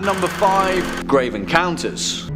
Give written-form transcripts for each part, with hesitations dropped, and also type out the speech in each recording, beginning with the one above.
number 5, Grave Encounters.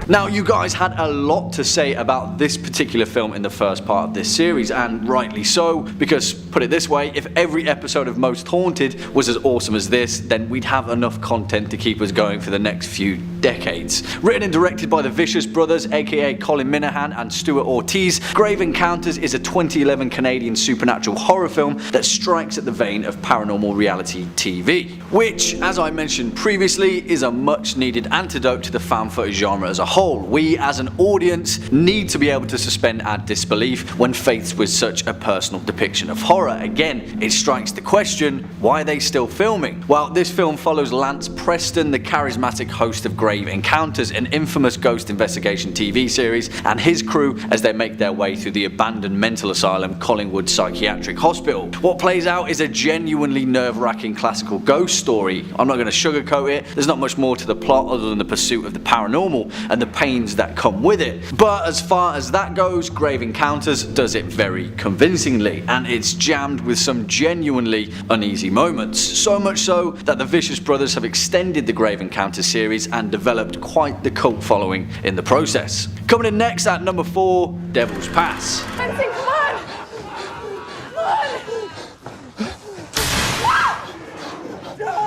Now, you guys had a lot to say about this particular film in the first part of this series, and rightly so, because, put it this way, if every episode of Most Haunted was as awesome as this, then we'd have enough content to keep us going for the next few decades. Written and directed by the Vicious Brothers, aka Colin Minahan and Stuart Ortiz, Grave Encounters is a 2011 Canadian supernatural horror film that strikes at the vein of paranormal reality TV, which, as I mentioned previously, is a much needed antidote to the fan footage genre as a whole. We, as an audience, need to be able to suspend our disbelief when faced with such a personal depiction of horror. Again, it strikes the question, why are they still filming? Well, this film follows Lance Preston, the charismatic host of Grave Encounters, an infamous ghost investigation TV series, and his crew as they make their way through the abandoned mental asylum Collingwood Psychiatric Hospital. What plays out is a genuinely nerve-wracking classical ghost story. I'm not going to sugarcoat it, there's not much more to the plot other than the pursuit of the paranormal and the pains that come with it. But as far as that goes, Grave Encounters does it very convincingly, and it's jammed with some genuinely uneasy moments. So much so that the Vicious Brothers have extended the Grave Encounters series and developed quite the cult following in the process. Coming in next at number 4, Devil's Pass. Benson, come on! Come on!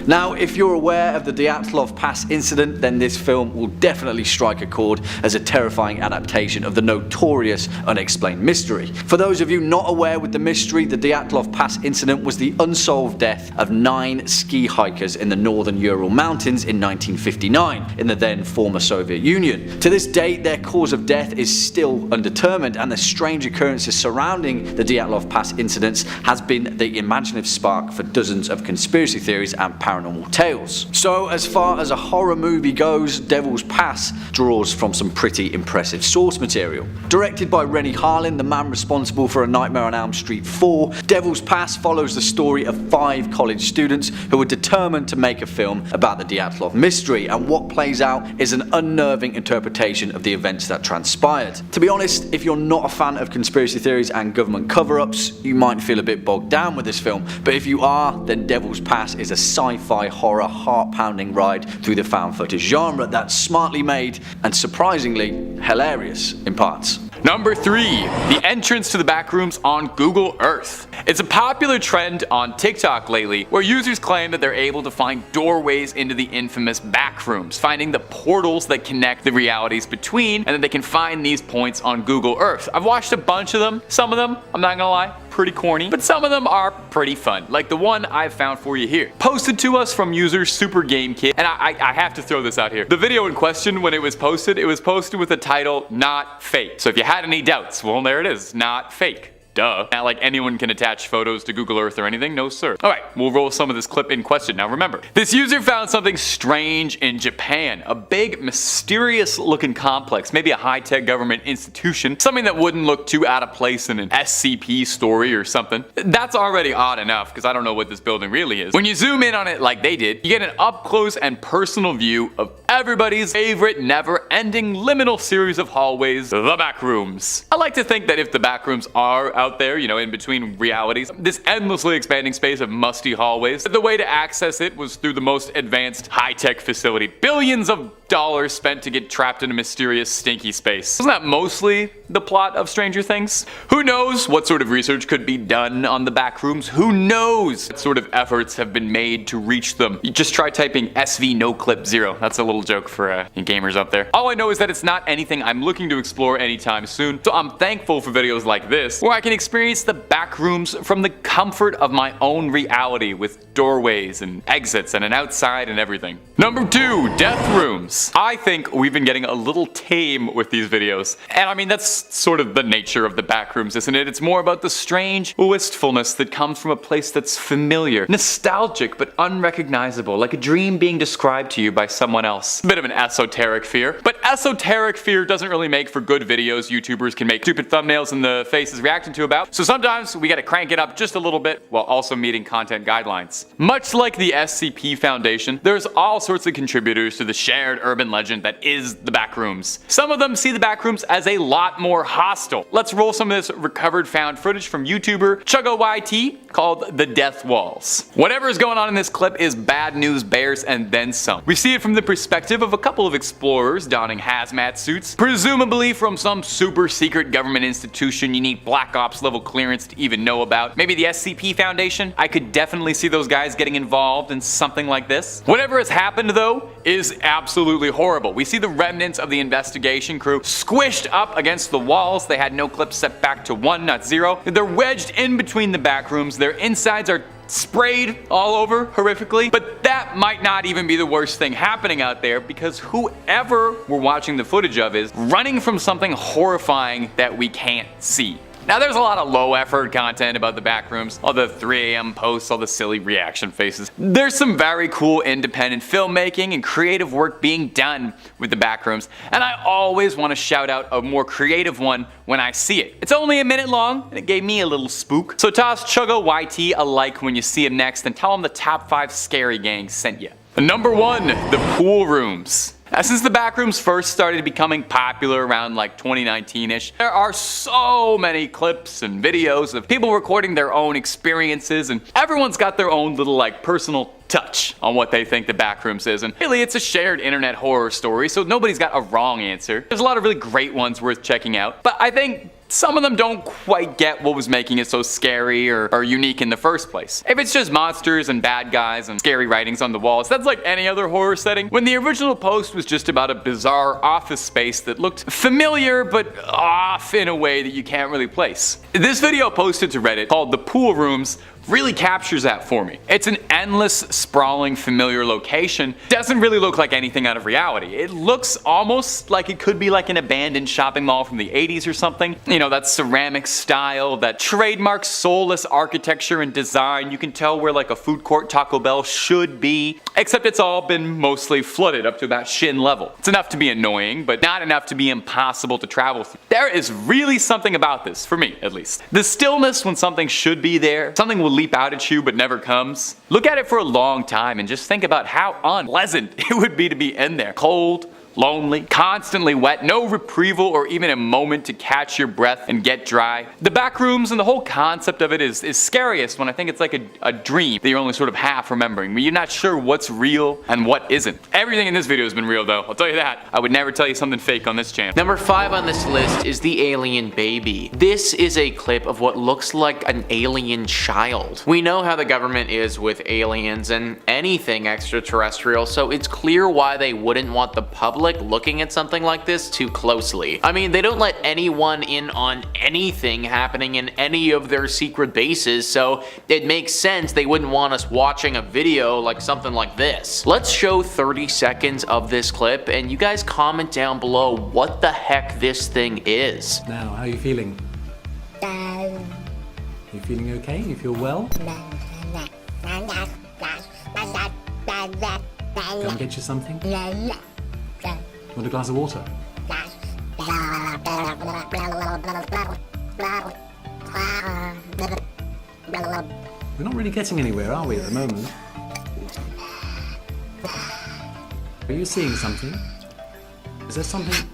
Now, if you're aware of the Dyatlov Pass incident, then this film will definitely strike a chord as a terrifying adaptation of the notorious Unexplained Mystery. For those of you not aware with the mystery, the Dyatlov Pass incident was the unsolved death of 9 ski hikers in the northern Ural Mountains in 1959, in the then former Soviet Union. To this date, their cause of death is still undetermined, and the strange occurrences surrounding the Dyatlov Pass incidents has been the imaginative spark for dozens of conspiracy theories and paranormal tales. So as far as a horror movie goes, Devil's Pass draws from some pretty impressive source material. Directed by Rennie Harlin, the man responsible for A Nightmare on Elm Street 4, Devil's Pass follows the story of 5 college students who are determined to make a film about the Dyatlov mystery, and what plays out is an unnerving interpretation of the events that transpired. To be honest, if you're not a fan of conspiracy theories and government cover-ups, you might feel a bit bogged down with this film, but if you are, then Devil's Pass is a sci-fi horror heart-pounding ride through the found footage genre that's smartly made and surprisingly hilarious in parts. Number 3. The entrance to the backrooms on Google Earth. It's a popular trend on TikTok lately where users claim that they're able to find doorways into the infamous backrooms, finding the portals that connect the realities between, and that they can find these points on Google Earth. I've watched a bunch of them. Some of them, I'm not gonna lie, pretty corny, but some of them are pretty fun, like the one I've found for you here. Posted to us from user Super Game Kid, and I have to throw this out here. The video in question, when it was posted with the title, "Not Fake." So if you had any doubts, well, there it is, not fake. Duh. Not like anyone can attach photos to Google Earth or anything, no sir. Alright, we'll roll some of this clip in question. Now remember, this user found something strange in Japan. A big, mysterious looking complex, maybe a high-tech government institution, something that wouldn't look too out of place in an SCP story or something. That's already odd enough, because I don't know what this building really is. When you zoom in on it like they did, you get an up-close and personal view of everybody's favorite never-ending liminal series of hallways, the backrooms. I like to think that if the backrooms are out there, you know, in between realities, this endlessly expanding space of musty hallways, the way to access it was through the most advanced high-tech facility. Billions of dollars spent to get trapped in a mysterious stinky space. Isn't that mostly the plot of Stranger Things? Who knows what sort of research could be done on the backrooms? Who knows what sort of efforts have been made to reach them? You just try typing SV no clip 0. That's a little joke for you gamers out there. All I know is that it's not anything I'm looking to explore anytime soon, so I'm thankful for videos like this, where I can experience the backrooms from the comfort of my own reality with doorways and exits and an outside and everything. Number 2, death rooms. I think we've been getting a little tame with these videos. And I mean, that's sort of the nature of the backrooms, isn't it? It's more about the strange wistfulness that comes from a place that's familiar, nostalgic but unrecognizable, like a dream being described to you by someone else. A bit of an esoteric fear. But esoteric fear doesn't really make for good videos. YouTubers can make stupid thumbnails and the faces reacting to to about, so sometimes we gotta crank it up just a little bit while also meeting content guidelines. Much like the SCP Foundation, there's all sorts of contributors to the shared urban legend that is the backrooms. Some of them see the backrooms as a lot more hostile. Let's roll some of this recovered found footage from YouTuber ChuggoYT called The Death Walls. Whatever is going on in this clip is bad news bears and then some. We see it from the perspective of a couple of explorers donning hazmat suits, presumably from some super secret government institution you need Black Ops level clearance to even know about. Maybe the SCP Foundation? I could definitely see those guys getting involved in something like this. Whatever has happened though is absolutely horrible. We see the remnants of the investigation crew squished up against the walls. They had no clips set back to 1, not 0. They're wedged in between the back rooms. Their insides are sprayed all over horrifically, but that might not even be the worst thing happening out there, because whoever we're watching the footage of is running from something horrifying that we can't see. Now there's a lot of low effort content about the backrooms, all the 3 AM posts, all the silly reaction faces. There's some very cool independent filmmaking and creative work being done with the backrooms, and I always want to shout out a more creative one when I see it. It's only a minute long and it gave me a little spook. So toss ChuggoYT a like when you see him next and tell him the top 5 scary gangs sent you. Number 1, the pool rooms. Since the backrooms first started becoming popular around like 2019-ish, there are so many clips and videos of people recording their own experiences, and everyone's got their own little like personal touch on what they think the backrooms is, and really it's a shared internet horror story, so nobody's got a wrong answer. There's a lot of really great ones worth checking out, but I think some of them don't quite get what was making it so scary or unique in the first place. If it's just monsters and bad guys and scary writings on the walls, that's like any other horror setting. When the original post was just about a bizarre office space that looked familiar but off in a way that you can't really place. This video posted to Reddit called The Pool Rooms really captures that for me. It's an endless, sprawling, familiar location. Doesn't really look like anything out of reality. It looks almost like it could be like an abandoned shopping mall from the 80s or something. You know, that ceramic style, that trademark soulless architecture and design. You can tell where like a food court Taco Bell should be, except it's all been mostly flooded up to about shin level. It's enough to be annoying, but not enough to be impossible to travel through. There is really something about this, for me at least. The stillness when something should be there, something will leap out at you but never comes. Look at it for a long time and just think about how unpleasant it would be to be in there. Cold, lonely, constantly wet, no reprieval or even a moment to catch your breath and get dry. The back rooms and the whole concept of it is scariest when I think it's like a dream that you're only sort of half remembering, where you're not sure what's real and what isn't. Everything in this video has been real though, I'll tell you that. I would never tell you something fake on this channel. Number 5 on this list is the alien baby. This is a clip of what looks like an alien child. We know how the government is with aliens and anything extraterrestrial, so it's clear why they wouldn't want the public looking at something like this too closely. I mean, they don't let anyone in on anything happening in any of their secret bases, so it makes sense they wouldn't want us watching a video like something like this. Let's show 30 seconds of this clip and you guys comment down below what the heck this thing is. Now, how are you feeling? You feeling okay? You feel well? Go and get you something? Want a glass of water? We're not really getting anywhere, are we, at the moment? Are you seeing something? Is there something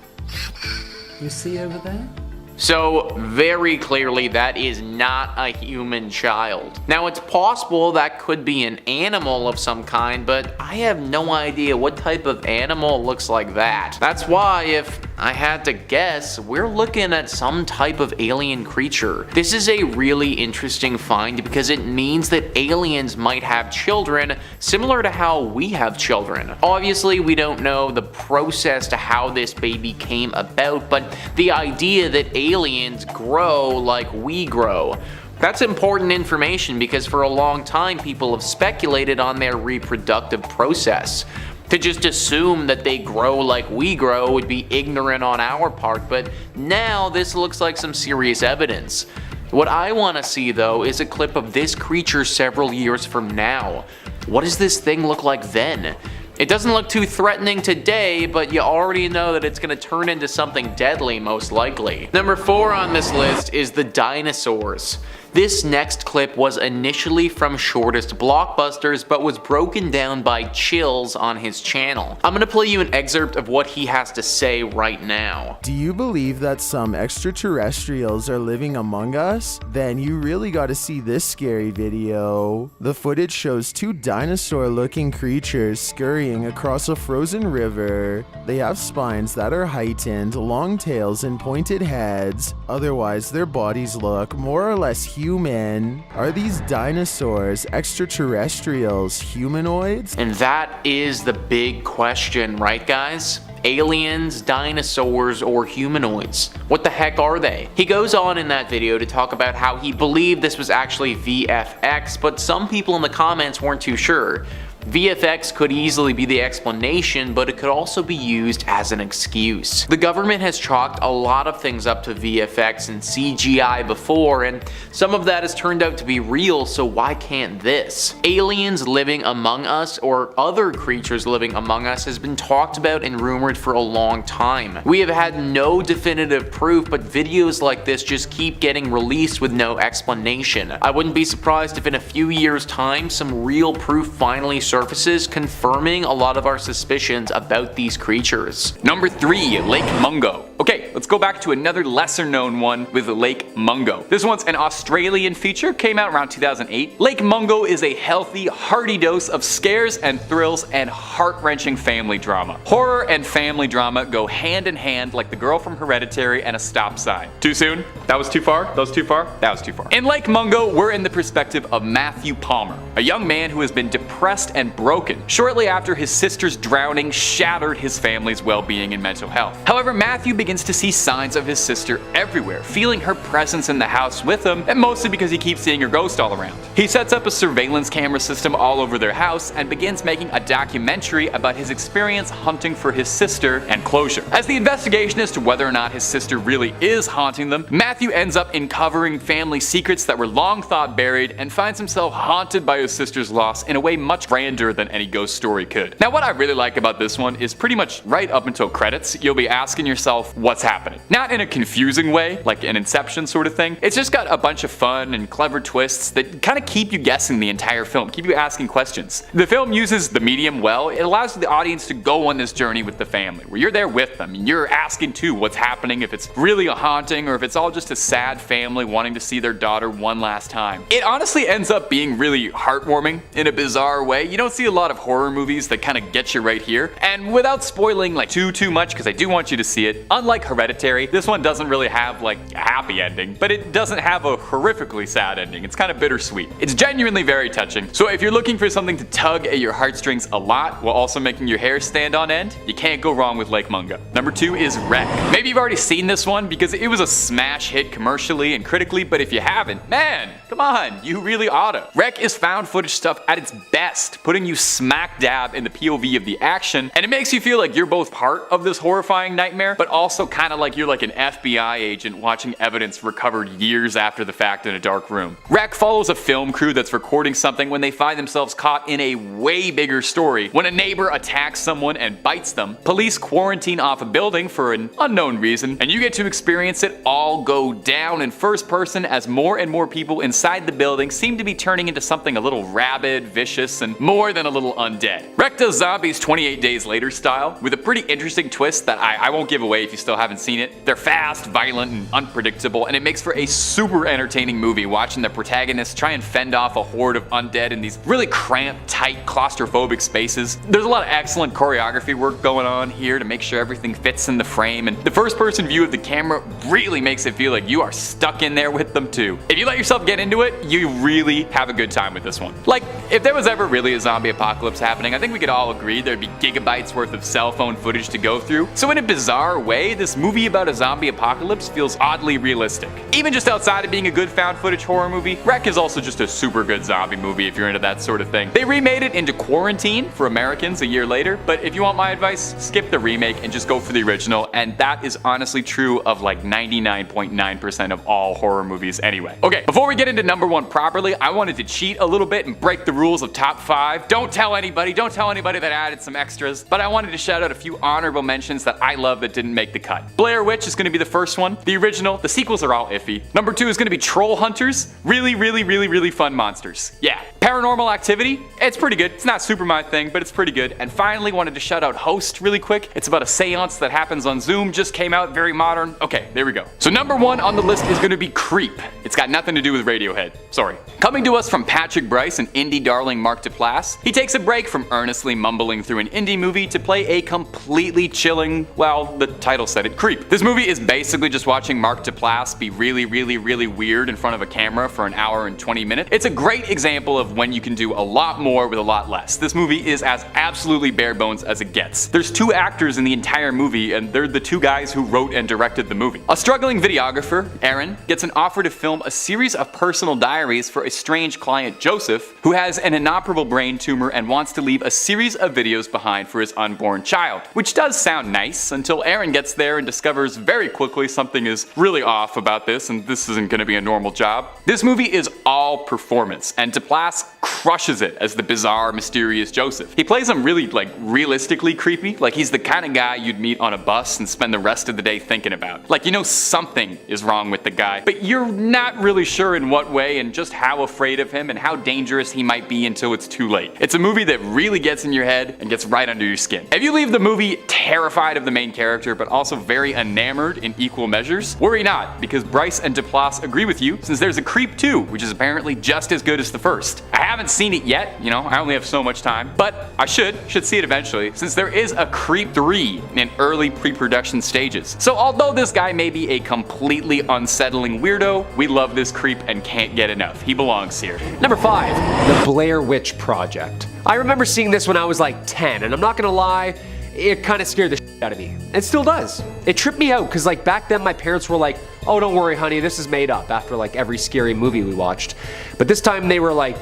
you see over there? So very clearly that is not a human child. Now it's possible that could be an animal of some kind, but I have no idea what type of animal looks like that. That's why if I had to guess, we're looking at some type of alien creature. This is a really interesting find because it means that aliens might have children similar to how we have children. Obviously we don't know the process to how this baby came about, but the idea that aliens grow like we grow. That's important information because for a long time people have speculated on their reproductive process. To just assume that they grow like we grow would be ignorant on our part, but now this looks like some serious evidence. What I want to see though is a clip of this creature several years from now. What does this thing look like then? It doesn't look too threatening today, but you already know that it's gonna turn into something deadly most likely. Number 4 on this list is the Dinosaurs. This next clip was initially from Shortest Blockbusters, but was broken down by Chills on his channel. I'm gonna play you an excerpt of what he has to say right now. Do you believe that some extraterrestrials are living among us? Then you really gotta see this scary video. The footage shows 2 dinosaur-looking creatures scurrying across a frozen river. They have spines that are heightened, long tails, and pointed heads. Otherwise, their bodies look more or less human. Are these dinosaurs extraterrestrials, humanoids? And that is the big question, right guys? Aliens, dinosaurs, or humanoids? What the heck are they? He goes on in that video to talk about how he believed this was actually VFX, but some people in the comments weren't too sure. VFX could easily be the explanation, but it could also be used as an excuse. The government has chalked a lot of things up to VFX and CGI before, and some of that has turned out to be real, so why can't this? Aliens living among us, or other creatures living among us, has been talked about and rumored for a long time. We have had no definitive proof, but videos like this just keep getting released with no explanation. I wouldn't be surprised if in a few years' time, some real proof finally surfaces, confirming a lot of our suspicions about these creatures. Number 3, Lake Mungo. Okay, let's go back to another lesser known one with Lake Mungo. This one's an Australian feature, came out around 2008. Lake Mungo is a healthy, hearty dose of scares and thrills and heart-wrenching family drama. Horror and family drama go hand in hand like the girl from Hereditary and a stop sign. Too soon? That was too far? That was too far? That was too far. In Lake Mungo, we're in the perspective of Matthew Palmer, a young man who has been depressed and broken shortly after his sister's drowning shattered his family's well-being and mental health. However, Matthew begins to see signs of his sister everywhere, feeling her presence in the house with him, and mostly because he keeps seeing her ghost all around. He sets up a surveillance camera system all over their house and begins making a documentary about his experience hunting for his sister and closure. As the investigation as to whether or not his sister really is haunting them, Matthew ends up uncovering family secrets that were long thought buried and finds himself haunted by his sister's loss in a way much grander than any ghost story could. Now, what I really like about this one is pretty much right up until credits, you'll be asking yourself what's happening. Not in a confusing way, like an Inception sort of thing. It's just got a bunch of fun and clever twists that kind of keep you guessing the entire film, keep you asking questions. The film uses the medium well. It allows the audience to go on this journey with the family, where you're there with them and you're asking too what's happening, if it's really a haunting or if it's all just a sad family wanting to see their daughter one last time. It honestly ends up being really heartwarming in a bizarre way. You don't see a lot of horror movies that kind of get you right here, and without spoiling like too much, because I do want you to see it, unlike Hereditary, this one doesn't really have like a happy ending, but it doesn't have a horrifically sad ending. It's kind of bittersweet. It's genuinely very touching. So if you're looking for something to tug at your heartstrings a lot while also making your hair stand on end, you can't go wrong with Lake Mungo. Number 2 is Wreck. Maybe you've already seen this one because it was a smash hit commercially and critically, but if you haven't, man, come on, you really oughta. Wreck is found footage stuff at its best, putting you smack dab in the POV of the action, and it makes you feel like you're both part of this horrifying nightmare, but also kind of like you're like an FBI agent watching evidence recovered years after the fact in a dark room. Wreck follows a film crew that's recording something when they find themselves caught in a way bigger story. When a neighbor attacks someone and bites them, police quarantine off a building for an unknown reason, and you get to experience it all go down in first person as more and more people inside the building seem to be turning into something a little rabid, vicious, and more than a little undead. Wreck does zombies 28 Days Later style, with a pretty interesting twist that I won't give away if you still haven't seen it. They're fast, violent, and unpredictable, and it makes for a super entertaining movie watching the protagonists try and fend off a horde of undead in these really cramped, tight, claustrophobic spaces. There's a lot of excellent choreography work going on here to make sure everything fits in the frame, and the first person view of the camera really makes it feel like you are stuck in there with them too. If you let yourself get into it, you really have a good time with this one. Like, if there was ever really a zombie apocalypse happening, I think we could all agree there'd be gigabytes worth of cell phone footage to go through. So in a bizarre way, this movie movie about a zombie apocalypse feels oddly realistic. Even just outside of being a good found footage horror movie, Wreck is also just a super good zombie movie if you're into that sort of thing. They remade it into Quarantine for Americans a year later, but if you want my advice, skip the remake and just go for the original, and that is honestly true of like 99.9% of all horror movies anyway. Okay, before we get into number 1 properly, I wanted to cheat a little bit and break the rules of top 5. Don't tell anybody that I added some extras, but I wanted to shout out a few honorable mentions that I love that didn't make the cut. Blair Witch is gonna be the first one. The original, the sequels are all iffy. Number 2 is gonna be Troll Hunters. Really fun monsters. Yeah. Paranormal Activity, it's pretty good. It's not super my thing, but it's pretty good. And finally, wanted to shout out Host really quick. It's about a seance that happens on Zoom, just came out, very modern. Okay, there we go. So number 1 on the list is gonna be Creep. It's got nothing to do with Radiohead, sorry. Coming to us from Patrick Bryce and indie darling Mark Duplass, he takes a break from earnestly mumbling through an indie movie to play a completely chilling, well, the title said it, Creep. This movie is basically just watching Mark Duplass be really weird in front of a camera for an hour and 20 minutes. It's a great example of when you can do a lot more with a lot less. This movie is as absolutely bare bones as it gets. There's 2 actors in the entire movie, and they're the 2 guys who wrote and directed the movie. A struggling videographer, Aaron, gets an offer to film a series of personal diaries for a strange client, Joseph, who has an inoperable brain tumor and wants to leave a series of videos behind for his unborn child. Which does sound nice, until Aaron gets there and discovers very quickly something is really off about this, and this isn't gonna be a normal job. This movie is all performance, and Duplass crushes it as the bizarre, mysterious Joseph. He plays him really, realistically creepy. Like, he's the kind of guy you'd meet on a bus and spend the rest of the day thinking about. Like, you know something is wrong with the guy, but you're not really sure in what way and just how afraid of him and how dangerous he might be until it's too late. It's a movie that really gets in your head and gets right under your skin. If you leave the movie terrified of the main character, but also very enamored in equal measures, worry not, because Bryce and Duplass agree with you, since there's a Creep 2, which is apparently just as good as the first. I haven't seen it yet, I only have so much time, but I should see it eventually, since there is a Creep 3 in early pre-production stages. So although this guy may be a completely unsettling weirdo, we love this creep and can't get enough. He belongs here. Number 5, The Blair Witch Project. I remember seeing this when I was like 10, and I'm not gonna lie, it kind of scared the shit out of me. It still does. It tripped me out, because back then my parents were like, oh, don't worry honey, this is made up, after every scary movie we watched. But this time they were like,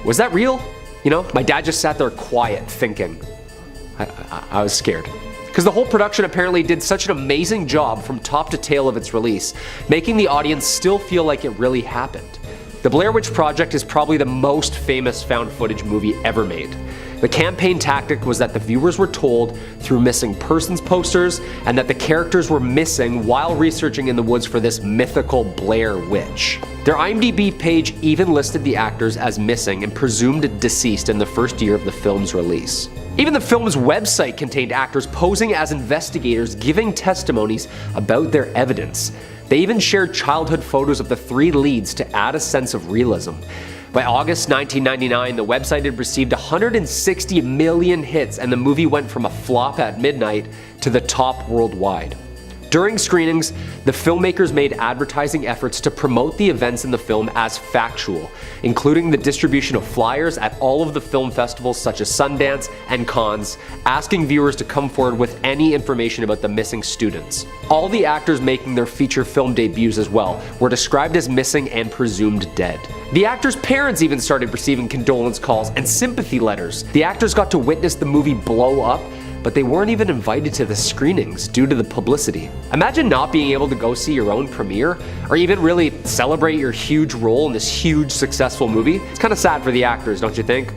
was that real? My dad just sat there quiet thinking. I was scared. Because the whole production apparently did such an amazing job from top to tail of its release, making the audience still feel like it really happened. The Blair Witch Project is probably the most famous found footage movie ever made. The campaign tactic was that the viewers were told through missing persons posters and that the characters were missing while researching in the woods for this mythical Blair Witch. Their IMDb page even listed the actors as missing and presumed deceased in the first year of the film's release. Even the film's website contained actors posing as investigators giving testimonies about their evidence. They even shared childhood photos of the 3 leads to add a sense of realism. By August 1999, the website had received 160 million hits, and the movie went from a flop at midnight to the top worldwide. During screenings, the filmmakers made advertising efforts to promote the events in the film as factual, including the distribution of flyers at all of the film festivals such as Sundance and Cannes, asking viewers to come forward with any information about the missing students. All the actors making their feature film debuts as well were described as missing and presumed dead. The actors' parents even started receiving condolence calls and sympathy letters. The actors got to witness the movie blow up, but they weren't even invited to the screenings due to the publicity. Imagine not being able to go see your own premiere, or even really celebrate your huge role in this huge successful movie. It's kind of sad for the actors, don't you think?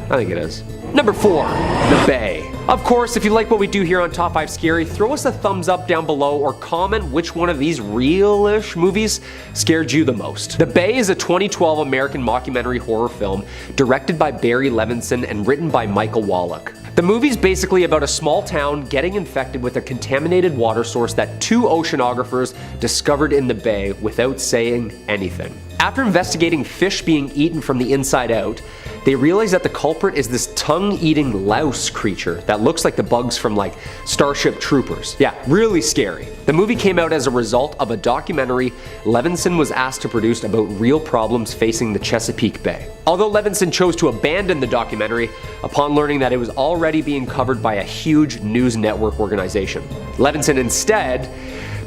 I think it is. Number 4, The Bay. Of course, if you like what we do here on Top 5 Scary, throw us a thumbs up down below or comment which one of these real-ish movies scared you the most. The Bay is a 2012 American mockumentary horror film directed by Barry Levinson and written by Michael Wallach. The movie's basically about a small town getting infected with a contaminated water source that 2 oceanographers discovered in the bay without saying anything. After investigating fish being eaten from the inside out, they realize that the culprit is this tongue-eating louse creature that looks like the bugs from like Starship Troopers. Yeah, really scary. The movie came out as a result of a documentary Levinson was asked to produce about real problems facing the Chesapeake Bay. Although Levinson chose to abandon the documentary upon learning that it was already being covered by a huge news network organization. Levinson instead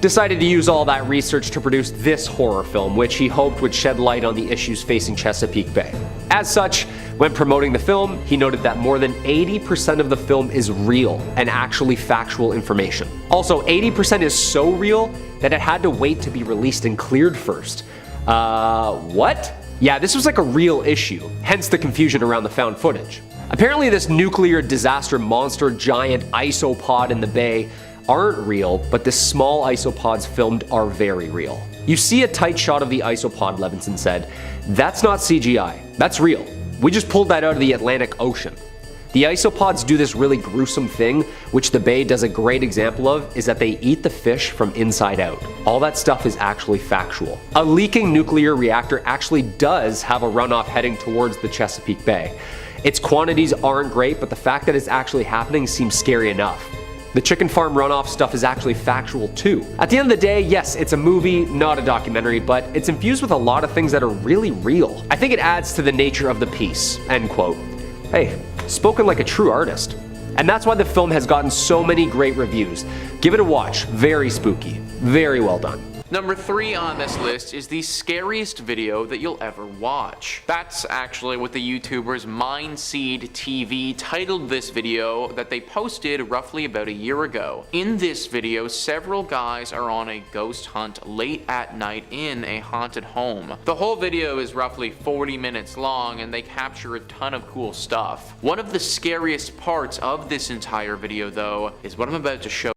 decided to use all that research to produce this horror film, which he hoped would shed light on the issues facing Chesapeake Bay. As such, when promoting the film, he noted that more than 80% of the film is real and actually factual information. Also, 80% is so real that it had to wait to be released and cleared first. What? Yeah, this was like a real issue, hence the confusion around the found footage. Apparently this nuclear disaster monster giant isopod in the bay aren't real, but the small isopods filmed are very real. You see a tight shot of the isopod, Levinson said. That's not CGI, that's real. We just pulled that out of the Atlantic Ocean. The isopods do this really gruesome thing, which the bay does a great example of, is that they eat the fish from inside out. All that stuff is actually factual. A leaking nuclear reactor actually does have a runoff heading towards the Chesapeake Bay. Its quantities aren't great, but the fact that it's actually happening seems scary enough. The chicken farm runoff stuff is actually factual too. At the end of the day, yes, it's a movie, not a documentary, but it's infused with a lot of things that are really real. I think it adds to the nature of the piece, end quote. Hey, spoken like a true artist. And that's why the film has gotten so many great reviews. Give it a watch, very spooky, very well done. Number 3 on this list is the scariest video that you'll ever watch. That's actually what the YouTubers Mindseed TV titled this video that they posted roughly about a year ago. In this video, several guys are on a ghost hunt late at night in a haunted home. The whole video is roughly 40 minutes long and they capture a ton of cool stuff. One of the scariest parts of this entire video though is what I'm about to show.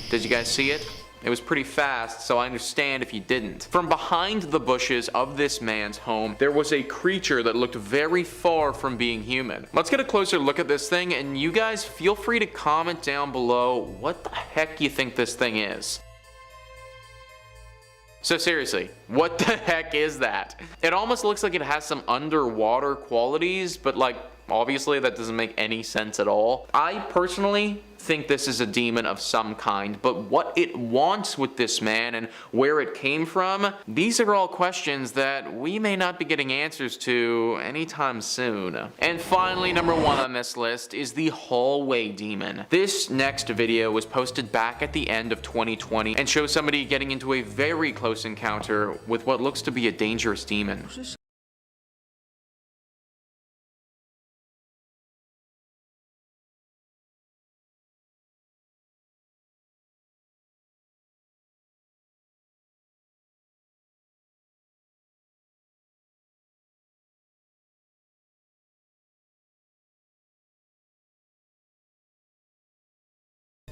Did you guys see it? It was pretty fast, so I understand if you didn't. From behind the bushes of this man's home, there was a creature that looked very far from being human. Let's get a closer look at this thing, and you guys feel free to comment down below what the heck you think this thing is. So seriously, what the heck is that? It almost looks like it has some underwater qualities, but like, obviously that doesn't make any sense at all. I personally think this is a demon of some kind, but what it wants with this man and where it came from, these are all questions that we may not be getting answers to anytime soon. And finally, number 1 on this list is the hallway demon. This next video was posted back at the end of 2020 and shows somebody getting into a very close encounter with what looks to be a dangerous demon.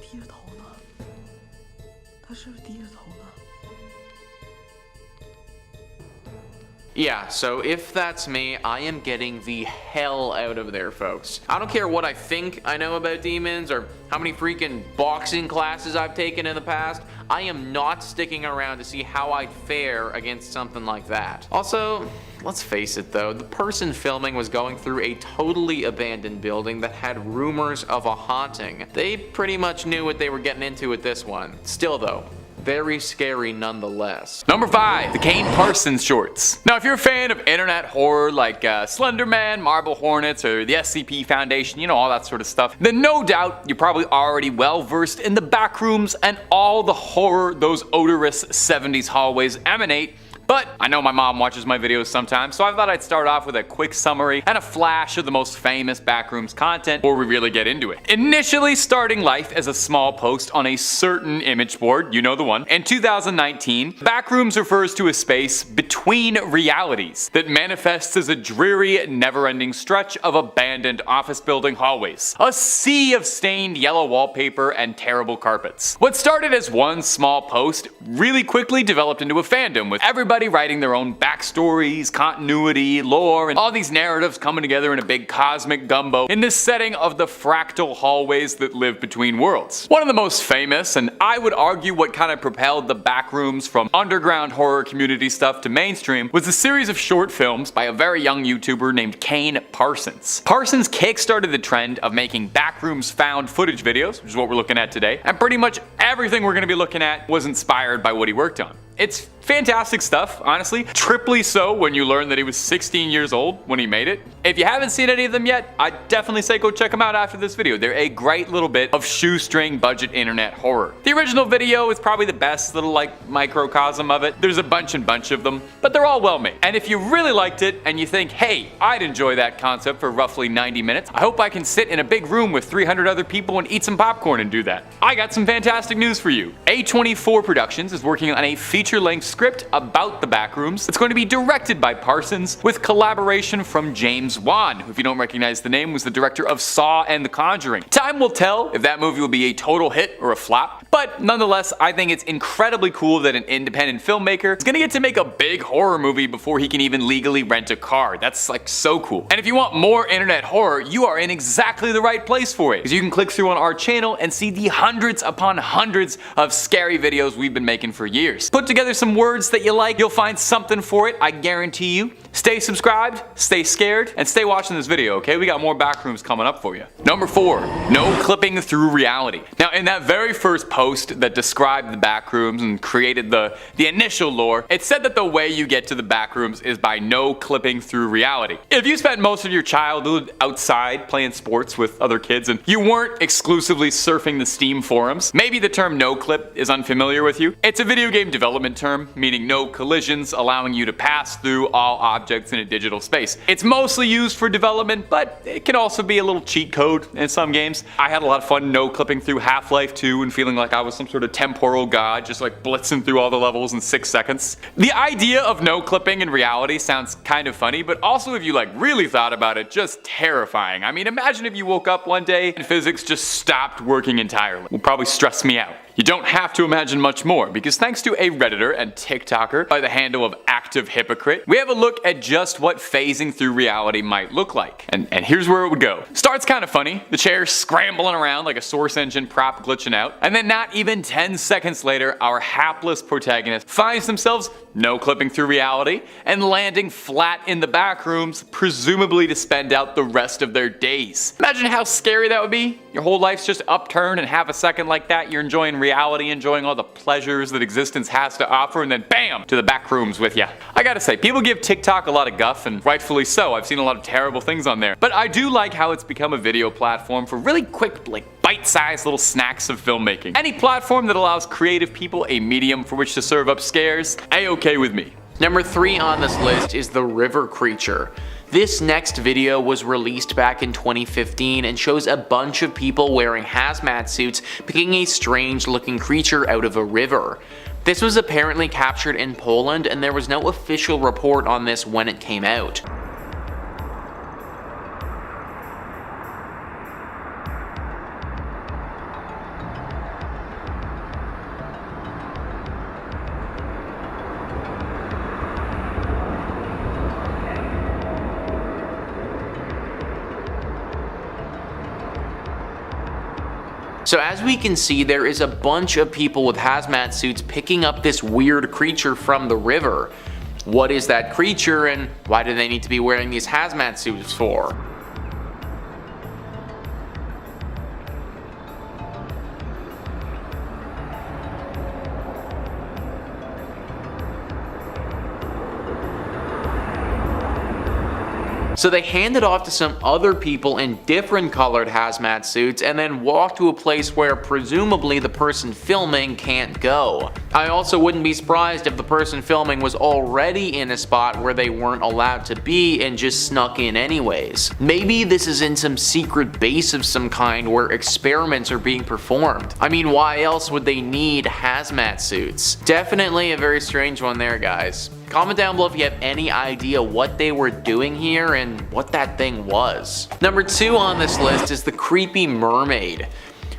低着头呢？他是不是低着头呢？ Yeah, so if that's me, I am getting the hell out of there, folks. I don't care what I think I know about demons or how many freaking boxing classes I've taken in the past. I am not sticking around to see how I'd fare against something like that. Also, let's face it though, the person filming was going through a totally abandoned building that had rumors of a haunting. They pretty much knew what they were getting into with this one. Still though, very scary nonetheless. Number 5, the Kane Parsons shorts. Now if you're a fan of internet horror like Slender Man, Marble Hornets, or the SCP Foundation, you know, all that sort of stuff, then no doubt you're probably already well versed in the backrooms and all the horror those odorous 70s hallways emanate. But I know my mom watches my videos sometimes, so I thought I'd start off with a quick summary and a flash of the most famous backrooms content before we really get into it. Initially starting life as a small post on a certain image board, you know the one, in 2019, backrooms refers to a space between realities that manifests as a dreary, never-ending stretch of abandoned office building hallways. A sea of stained yellow wallpaper and terrible carpets. What started as one small post really quickly developed into a fandom with everybody writing their own backstories, continuity, lore, and all these narratives coming together in a big cosmic gumbo in this setting of the fractal hallways that live between worlds. One of the most famous, and I would argue what kind of propelled the backrooms from underground horror community stuff to mainstream, was a series of short films by a very young YouTuber named Kane Parsons. Parsons kickstarted the trend of making backrooms found footage videos, which is what we're looking at today, and pretty much everything we're going to be looking at was inspired by what he worked on. It's fantastic stuff, honestly. Triply so when you learn that he was 16 years old when he made it. If you haven't seen any of them yet, I'd definitely say go check them out after this video. They're a great little bit of shoestring budget internet horror. The original video is probably the best little like microcosm of it. There's a bunch of them, but they're all well made. And if you really liked it and you think, hey, I'd enjoy that concept for roughly 90 minutes, I hope I can sit in a big room with 300 other people and eat some popcorn and do that. I got some fantastic news for you. A24 Productions is working on a feature-length script about the backrooms. It's going to be directed by Parsons with collaboration from James Wan, who, if you don't recognize the name, was the director of Saw and The Conjuring. Time will tell if that movie will be a total hit or a flop, but nonetheless, I think it's incredibly cool that an independent filmmaker is going to get to make a big horror movie before he can even legally rent a car. That's like so cool. And if you want more internet horror, you are in exactly the right place for it, because you can click through on our channel and see the hundreds upon hundreds of scary videos we've been making for years. Put together some words that you like, you'll find something for it, I guarantee you. Stay subscribed, stay scared, and stay watching this video, okay? We got more backrooms coming up for you. Number 4, no clipping through reality. Now, in that very first post that described the backrooms and created the initial lore, it said that the way you get to the backrooms is by no clipping through reality. If you spent most of your childhood outside playing sports with other kids and you weren't exclusively surfing the Steam forums, maybe the term no clip is unfamiliar with you. It's a video game development term, meaning no collisions, allowing you to pass through all objects in a digital space. It's mostly used for development, but it can also be a little cheat code in some games. I had a lot of fun no clipping through Half-Life 2 and feeling like I was some sort of temporal god, just like blitzing through all the levels in 6 seconds. The idea of no clipping in reality sounds kind of funny, but also if you like really thought about it, just terrifying. I mean, imagine if you woke up one day and physics just stopped working entirely. It would probably stress me out. You don't have to imagine much more, because thanks to a Redditor and TikToker by the handle of Active Hypocrite, we have a look at just what phasing through reality might look like. And here's where it would go. Starts kind of funny, the chair scrambling around like a Source engine prop glitching out, and then not even 10 seconds later, our hapless protagonist finds themselves no clipping through reality and landing flat in the backrooms, presumably to spend out the rest of their days. Imagine how scary that would be. Your whole life's just upturned, and half a second like that, you're enjoying reality, enjoying all the pleasures that existence has to offer, and then bam, to the back rooms with ya. I gotta say, people give TikTok a lot of guff, and rightfully so. I've seen a lot of terrible things on there. But I do like how it's become a video platform for really quick, like bite-sized little snacks of filmmaking. Any platform that allows creative people a medium for which to serve up scares, A-okay with me. Number 3 on this list is the river creature. This next video was released back in 2015 and shows a bunch of people wearing hazmat suits picking a strange looking creature out of a river. This was apparently captured in Poland, and there was no official report on this when it came out. So as we can see, there is a bunch of people with hazmat suits picking up this weird creature from the river. What is that creature, and why do they need to be wearing these hazmat suits for? So they hand it off to some other people in different colored hazmat suits and then walk to a place where presumably the person filming can't go. I also wouldn't be surprised if the person filming was already in a spot where they weren't allowed to be and just snuck in anyways. Maybe this is in some secret base of some kind where experiments are being performed. I mean, why else would they need hazmat suits? Definitely a very strange one there, guys. Comment down below if you have any idea what they were doing here and what that thing was. Number 2 on this list is the creepy mermaid.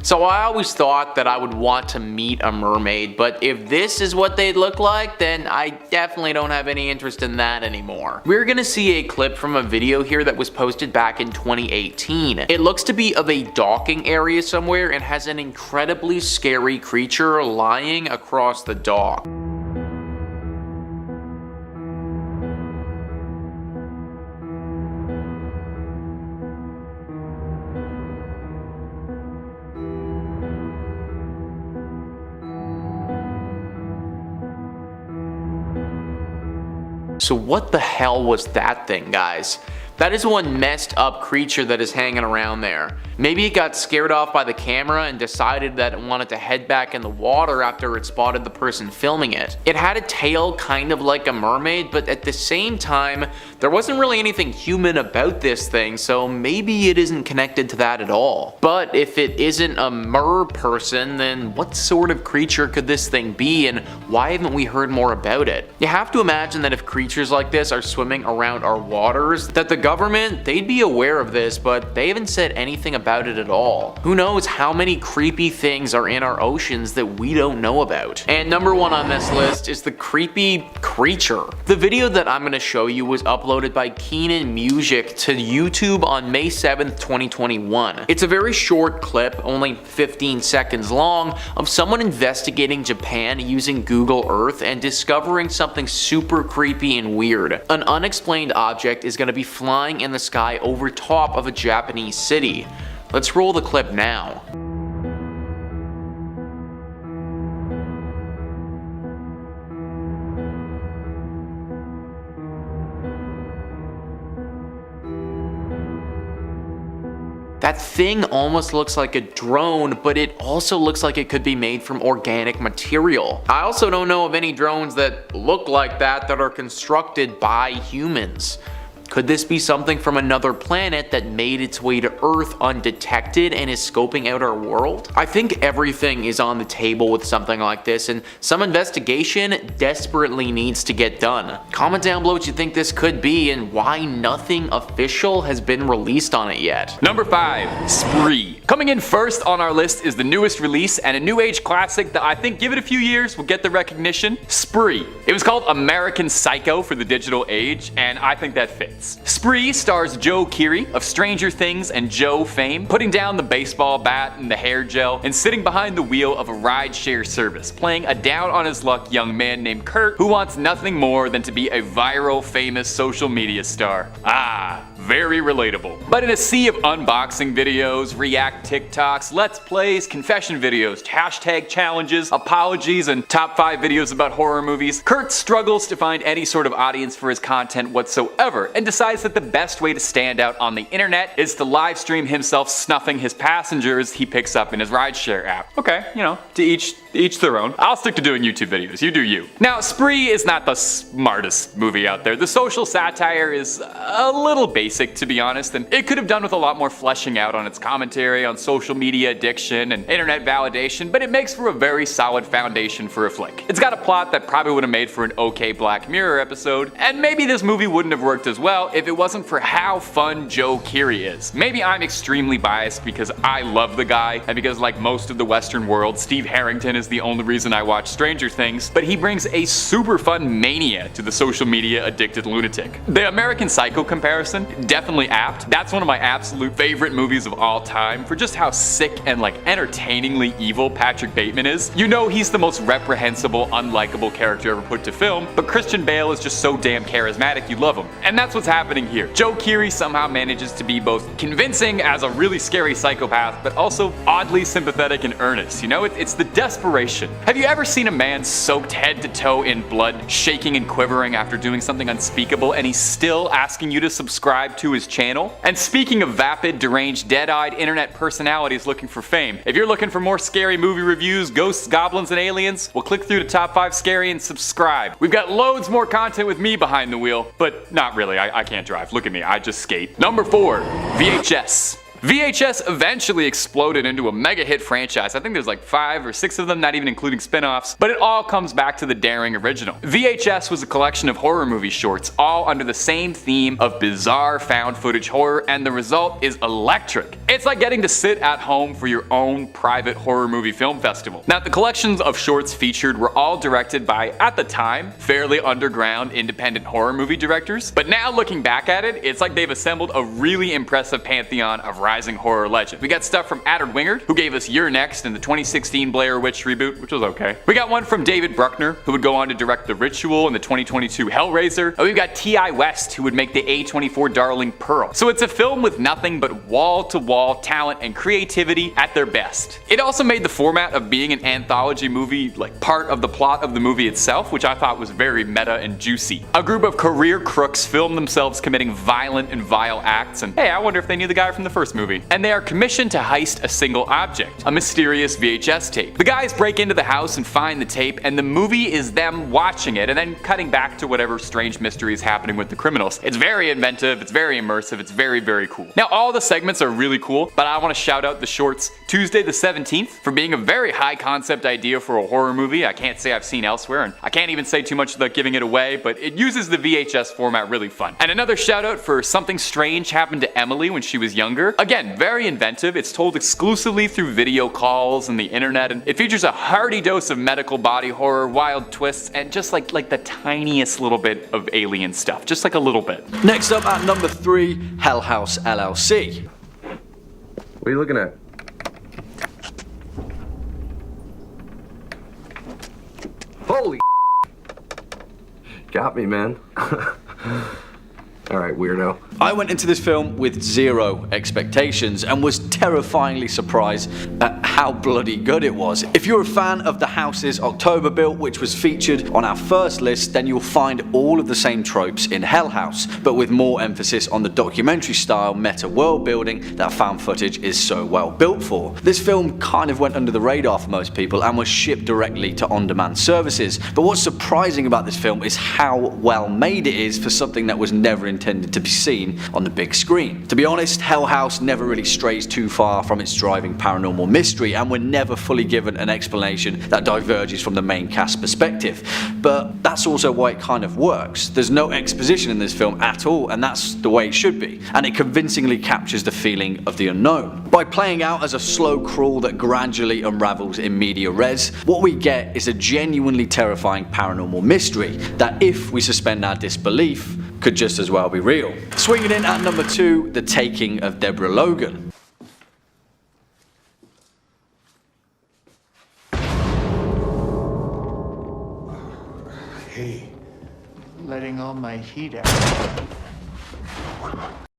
So I always thought that I would want to meet a mermaid, but if this is what they'd look like, then I definitely don't have any interest in that anymore. We're gonna see a clip from a video here that was posted back in 2018. It looks to be of a docking area somewhere and has an incredibly scary creature lying across the dock. So what the hell was that thing, guys? That is one messed up creature that is hanging around there. Maybe it got scared off by the camera and decided that it wanted to head back in the water after it spotted the person filming it. It had a tail kind of like a mermaid, but at the same time, there wasn't really anything human about this thing, so maybe it isn't connected to that at all. But if it isn't a mer person, then what sort of creature could this thing be, and why haven't we heard more about it? You have to imagine that if creatures like this are swimming around our waters, that the government, they'd be aware of this, but they haven't said anything about it at all. Who knows how many creepy things are in our oceans that we don't know about. And number 1 on this list is the creepy creature. The video that I'm going to show you was uploaded by Kane Music to YouTube on May 7th, 2021. It's a very short clip, only 15 seconds long, of someone investigating Japan using Google Earth and discovering something super creepy and weird. An unexplained object is going to be flying in the sky over top of a Japanese city. Let's roll the clip now. That thing almost looks like a drone, but it also looks like it could be made from organic material. I also don't know of any drones that look like that are constructed by humans. Could this be something from another planet that made its way to Earth undetected and is scoping out our world? I think everything is on the table with something like this, and some investigation desperately needs to get done. Comment down below what you think this could be and why nothing official has been released on it yet. Number 5, Spree. Coming in first on our list is the newest release and a new age classic that I think, give it a few years, will get the recognition. Spree. It was called American Psycho for the digital age, and I think that fits. Spree stars Joe Keery of Stranger Things and Joe fame, putting down the baseball bat and the hair gel and sitting behind the wheel of a rideshare service, playing a down-on-his-luck young man named Kurt who wants nothing more than to be a viral, famous social media star. Ah, very relatable. But in a sea of unboxing videos, react TikToks, let's plays, confession videos, hashtag challenges, apologies, and top 5 videos about horror movies, Kurt struggles to find any sort of audience for his content whatsoever and decides that the best way to stand out on the internet is to live stream himself snuffing his passengers he picks up in his rideshare app. Okay, you know, to each their own. I'll stick to doing YouTube videos, you do you. Now, Spree is not the smartest movie out there. The social satire is a little basic, to be honest, and it could have done with a lot more fleshing out on its commentary on social media addiction and internet validation, but it makes for a very solid foundation for a flick. It's got a plot that probably would have made for an okay Black Mirror episode, and maybe this movie wouldn't have worked as well if it wasn't for how fun Joe Keery is. Maybe I'm extremely biased because I love the guy, and because like most of the Western world, Steve Harrington is the only reason I watch Stranger Things, but he brings a super fun mania to the social media addicted lunatic. The American Psycho comparison, definitely apt. That's one of my absolute favorite movies of all time for just how sick and like entertainingly evil Patrick Bateman is. You know he's the most reprehensible, unlikable character ever put to film, but Christian Bale is just so damn charismatic you love him. And that's what's happening here. Joe Keery somehow manages to be both convincing as a really scary psychopath, but also oddly sympathetic and earnest. You know, it's the desperation. Have you ever seen a man soaked head to toe in blood, shaking and quivering after doing something unspeakable, and he's still asking you to subscribe to his channel? And speaking of vapid, deranged, dead-eyed internet personalities looking for fame, if you're looking for more scary movie reviews, ghosts, goblins, and aliens, well, click through to Top 5 Scary and subscribe. We've got loads more content with me behind the wheel, but not really. I can't drive. Look at me. I just skate. Number 4, VHS. VHS eventually exploded into a mega hit franchise. I think there's like 5 or 6 of them, not even including spin-offs, but it all comes back to the daring original. VHS was a collection of horror movie shorts, all under the same theme of bizarre found footage horror, and the result is electric. It's like getting to sit at home for your own private horror movie film festival. Now, the collections of shorts featured were all directed by, at the time, fairly underground independent horror movie directors, but now looking back at it, it's like they've assembled a really impressive pantheon of rising horror legend. We got stuff from Adder Wingard, who gave us You're Next in the 2016 Blair Witch reboot, which was okay. We got one from David Bruckner, who would go on to direct The Ritual in the 2022 Hellraiser. And we've got T.I. West, who would make the A24 darling Pearl. So it's a film with nothing but wall-to-wall talent and creativity at their best. It also made the format of being an anthology movie like part of the plot of the movie itself, which I thought was very meta and juicy. A group of career crooks film themselves committing violent and vile acts, and hey, I wonder if they knew the guy from the first movie. And they are commissioned to heist a single object, a mysterious VHS tape. The guys break into the house and find the tape, and the movie is them watching it and then cutting back to whatever strange mystery is happening with the criminals. It's very inventive, it's very immersive, it's very, very cool. Now, all the segments are really cool, but I want to shout out the shorts Tuesday the 17th for being a very high concept idea for a horror movie I can't say I've seen elsewhere, and I can't even say too much without giving it away, but it uses the VHS format really fun. And another shout out for Something Strange Happened to Emily when she was younger. Again, very inventive. It's told exclusively through video calls and the internet, and it features a hearty dose of medical body horror, wild twists, and just like the tiniest little bit of alien stuff. Just like a little bit. Next up at number 3, House LLC. What are you looking at? Holy got me, man. Alright, weirdo. I went into this film with zero expectations and was terrifyingly surprised at how bloody good it was. If you're a fan of the House's October build, which was featured on our first list, then you'll find all of the same tropes in Hell House, but with more emphasis on the documentary style meta world building that found footage is so well built for. This film kind of went under the radar for most people and was shipped directly to on-demand services, but what's surprising about this film is how well made it is for something that was never intended to be seen on the big screen. To be honest, Hell House never really strays too far from its driving paranormal mystery, and we're never fully given an explanation that diverges from the main cast perspective. But that's also why it kind of works. There's no exposition in this film at all, and that's the way it should be. And it convincingly captures the feeling of the unknown. By playing out as a slow crawl that gradually unravels in media res, what we get is a genuinely terrifying paranormal mystery that, if we suspend our disbelief, could just as well be real. Swinging in at number 2, The Taking of Deborah Logan. Hey, letting all my heat out.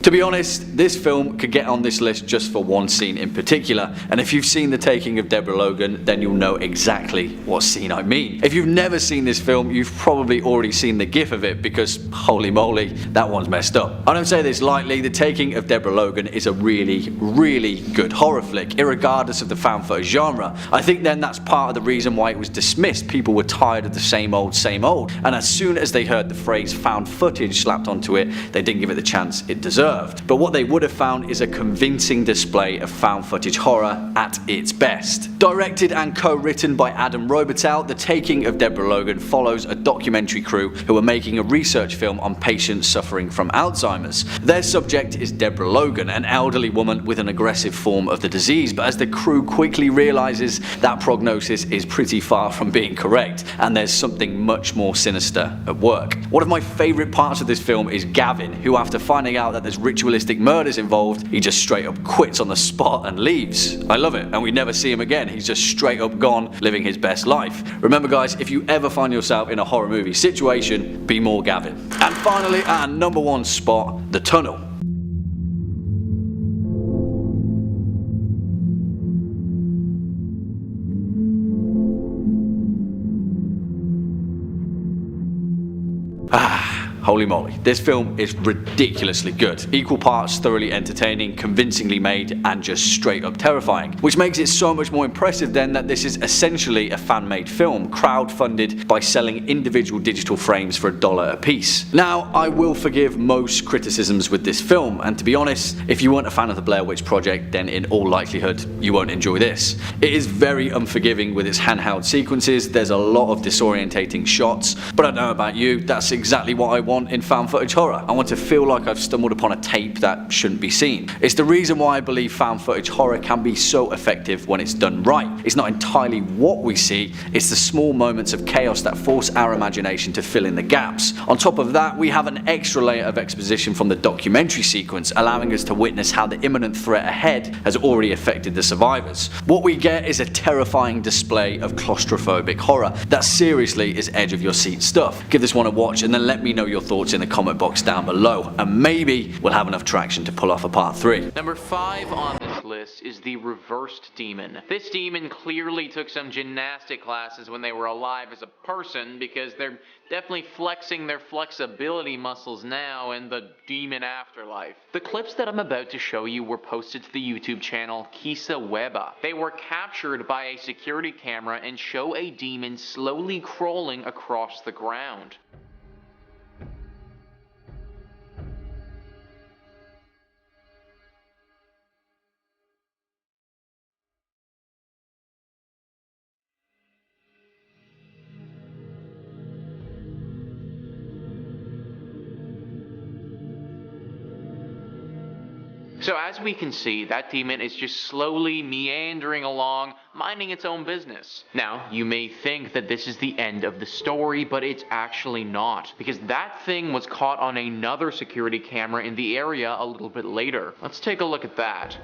To be honest, this film could get on this list just for one scene in particular, and if you've seen The Taking of Deborah Logan, then you'll know exactly what scene I mean. If you've never seen this film, you've probably already seen the gif of it, because holy moly, that one's messed up. I don't say this lightly, The Taking of Deborah Logan is a really, really good horror flick, irregardless of the found footage genre. I think then that's part of the reason why it was dismissed. People were tired of the same old, and as soon as they heard the phrase found footage slapped onto it, they didn't give it the chance it deserved. deserved. But what they would have found is a convincing display of found footage horror at its best. Directed and co-written by Adam Robitel, The Taking of Deborah Logan follows a documentary crew who are making a research film on patients suffering from Alzheimer's. Their subject is Deborah Logan, an elderly woman with an aggressive form of the disease, but as the crew quickly realizes that prognosis is pretty far from being correct, and there's something much more sinister at work. One of my favourite parts of this film is Gavin, who after finding out that there's ritualistic murders involved, he just straight up quits on the spot and leaves. I love it, and we never see him again. He's just straight up gone, living his best life. Remember guys, if you ever find yourself in a horror movie situation, be more Gavin. And finally, at our number one spot, The Tunnel. Holy moly, this film is ridiculously good. Equal parts thoroughly entertaining, convincingly made, and just straight up terrifying. Which makes it so much more impressive then that this is essentially a fan-made film, crowd-funded by selling individual digital frames for $1 a piece. Now, I will forgive most criticisms with this film, and to be honest, if you weren't a fan of the Blair Witch Project, then in all likelihood, you won't enjoy this. It is very unforgiving with its handheld sequences, there's a lot of disorientating shots, but I don't know about you, that's exactly what I want in found footage horror. I want to feel like I've stumbled upon a tape that shouldn't be seen. It's the reason why I believe found footage horror can be so effective when it's done right. It's not entirely what we see, it's the small moments of chaos that force our imagination to fill in the gaps. On top of that, we have an extra layer of exposition from the documentary sequence, allowing us to witness how the imminent threat ahead has already affected the survivors. What we get is a terrifying display of claustrophobic horror that seriously is edge of your seat stuff. Give this one a watch and then let me know your thoughts in the comment box down below, and maybe we'll have enough traction to pull off a part 3. Number 5 on this list is the Reversed Demon. This demon clearly took some gymnastic classes when they were alive as a person, because they're definitely flexing their flexibility muscles now in the demon afterlife. The clips that I'm about to show you were posted to the YouTube channel Kisa Weba. They were captured by a security camera and show a demon slowly crawling across the ground. So as we can see, that demon is just slowly meandering along, minding its own business. Now, you may think that this is the end of the story, but it's actually not, because that thing was caught on another security camera in the area a little bit later. Let's take a look at that.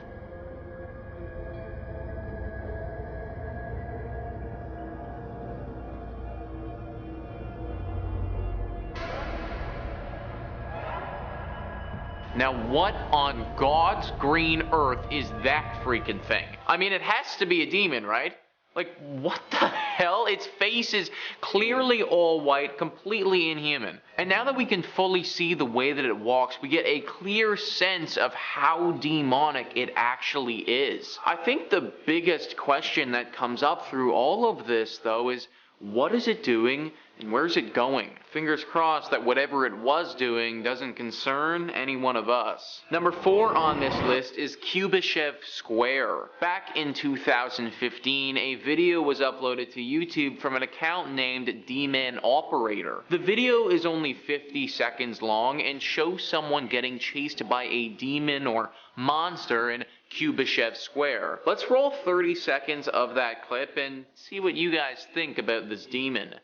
Now what on God's green earth is that freaking thing? I mean, it has to be a demon, right? Like, what the hell? Its face is clearly all white, completely inhuman. And now that we can fully see the way that it walks, we get a clear sense of how demonic it actually is. I think the biggest question that comes up through all of this, though, is what is it doing and where's it going? Fingers crossed that whatever it was doing doesn't concern any one of us. Number 4 on this list is Cubish Square. Back in 2015, a video was uploaded to YouTube from an account named D-Man Operator. The video is only 50 seconds long and shows someone getting chased by a demon or monster in Cubish Square. Let's roll 30 seconds of that clip and see what you guys think about this demon.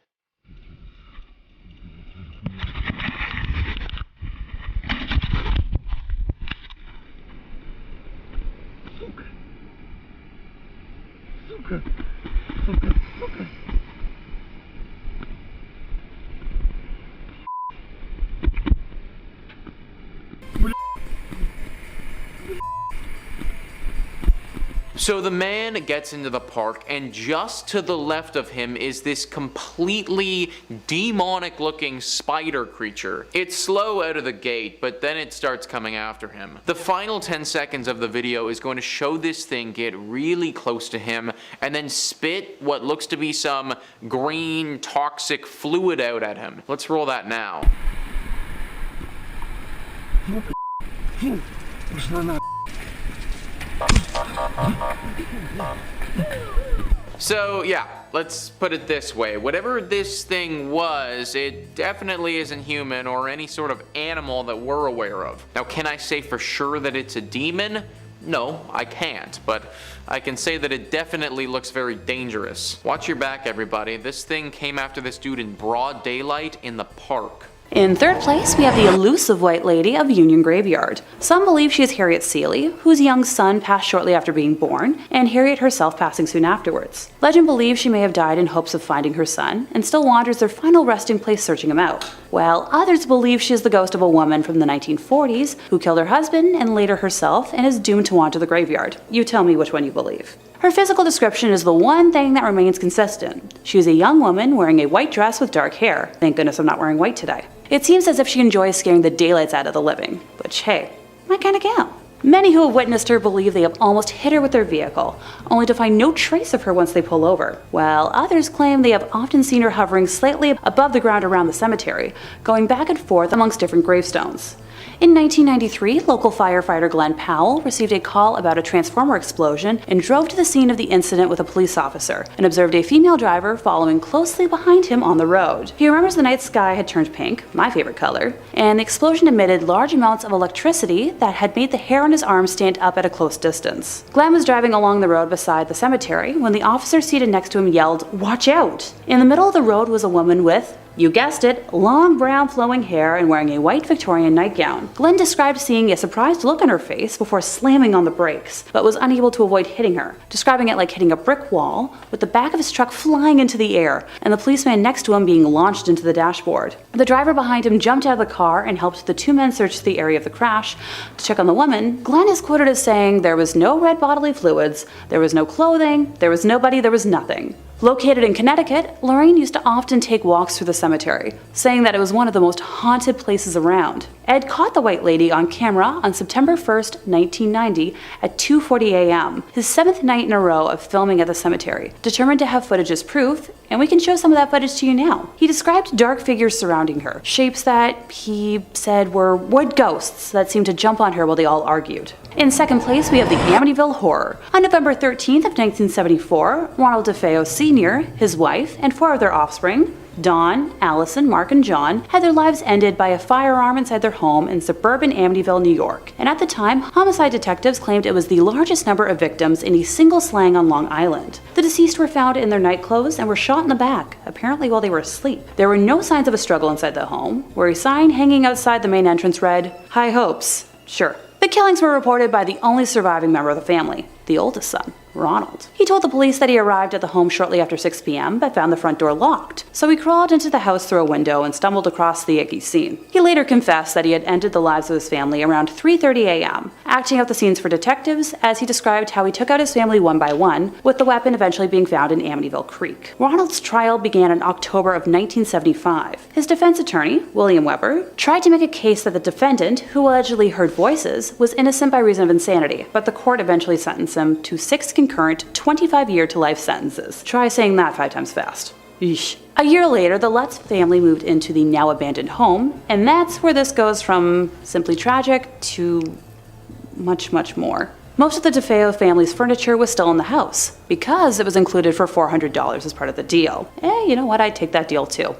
So the man gets into the park, and just to the left of him is this completely demonic looking spider creature. It's slow out of the gate, but then it starts coming after him. The final 10 seconds of the video is going to show this thing get really close to him and then spit what looks to be some green toxic fluid out at him. Let's roll that now. So yeah, let's put it this way. Whatever this thing was, it definitely isn't human or any sort of animal that we're aware of. Now, can I say for sure that it's a demon? No, I can't, but I can say that it definitely looks very dangerous. Watch your back, everybody. This thing came after this dude in broad daylight in the park. In third place, we have the elusive White Lady of Union Graveyard. Some believe she is Harriet Seeley, whose young son passed shortly after being born, and Harriet herself passing soon afterwards. Legend believes she may have died in hopes of finding her son, and still wanders their final resting place searching him out. While others believe she is the ghost of a woman from the 1940s who killed her husband and later herself and is doomed to wander the graveyard. You tell me which one you believe. Her physical description is the one thing that remains consistent. She is a young woman wearing a white dress with dark hair. Thank goodness I'm not wearing white today. It seems as if she enjoys scaring the daylights out of the living, which, hey, my kind of gal. Many who have witnessed her believe they have almost hit her with their vehicle, only to find no trace of her once they pull over, while others claim they have often seen her hovering slightly above the ground around the cemetery, going back and forth amongst different gravestones. In 1993, local firefighter Glenn Powell received a call about a transformer explosion and drove to the scene of the incident with a police officer and observed a female driver following closely behind him on the road. He remembers the night sky had turned pink, my favorite color, and the explosion emitted large amounts of electricity that had made the hair on his arm stand up at a close distance. Glenn was driving along the road beside the cemetery when the officer seated next to him yelled, "Watch out!" In the middle of the road was a woman with, you guessed it, long brown flowing hair and wearing a white Victorian nightgown. Glenn described seeing a surprised look on her face before slamming on the brakes, but was unable to avoid hitting her, describing it like hitting a brick wall, with the back of his truck flying into the air and the policeman next to him being launched into the dashboard. The driver behind him jumped out of the car and helped the two men search the area of the crash to check on the woman. Glenn is quoted as saying, "There was no red bodily fluids, there was no clothing, there was nobody, there was nothing." Located in Connecticut, Lorraine used to often take walks through the cemetery, saying that it was one of the most haunted places around. Ed caught the White Lady on camera on September 1st, 1990 at 2:40 a.m., his 7th night in a row of filming at the cemetery, determined to have footage as proof, and we can show some of that footage to you now. He described dark figures surrounding her, shapes that he said were wood ghosts that seemed to jump on her while they all argued. In second place, we have the Amityville Horror. On November 13th of 1974, Ronald DeFeo Sr., his wife, and 4 of their offspring, Dawn, Allison, Mark, and John, had their lives ended by a firearm inside their home in suburban Amityville, New York. And at the time, homicide detectives claimed it was the largest number of victims in a single slang on Long Island. The deceased were found in their nightclothes and were shot in the back, apparently while they were asleep. There were no signs of a struggle inside the home, where a sign hanging outside the main entrance read, "High hopes." Sure. The killings were reported by the only surviving member of the family, the oldest son, Ronald. He told the police that he arrived at the home shortly after 6 p.m. but found the front door locked, so he crawled into the house through a window and stumbled across the icky scene. He later confessed that he had ended the lives of his family around 3:30 a.m., acting out the scenes for detectives as he described how he took out his family one by one, with the weapon eventually being found in Amityville Creek. Ronald's trial began in October of 1975. His defense attorney, William Weber, tried to make a case that the defendant, who allegedly heard voices, was innocent by reason of insanity, but the court eventually sentenced him to 6 concurrent 25-year to life sentences. Try saying that 5 times fast. Eesh. A year later, the Lutz family moved into the now abandoned home, and that's where this goes from simply tragic to much, much more. Most of the DeFeo family's furniture was still in the house, because it was included for $400 as part of the deal. You know what, I'd take that deal too.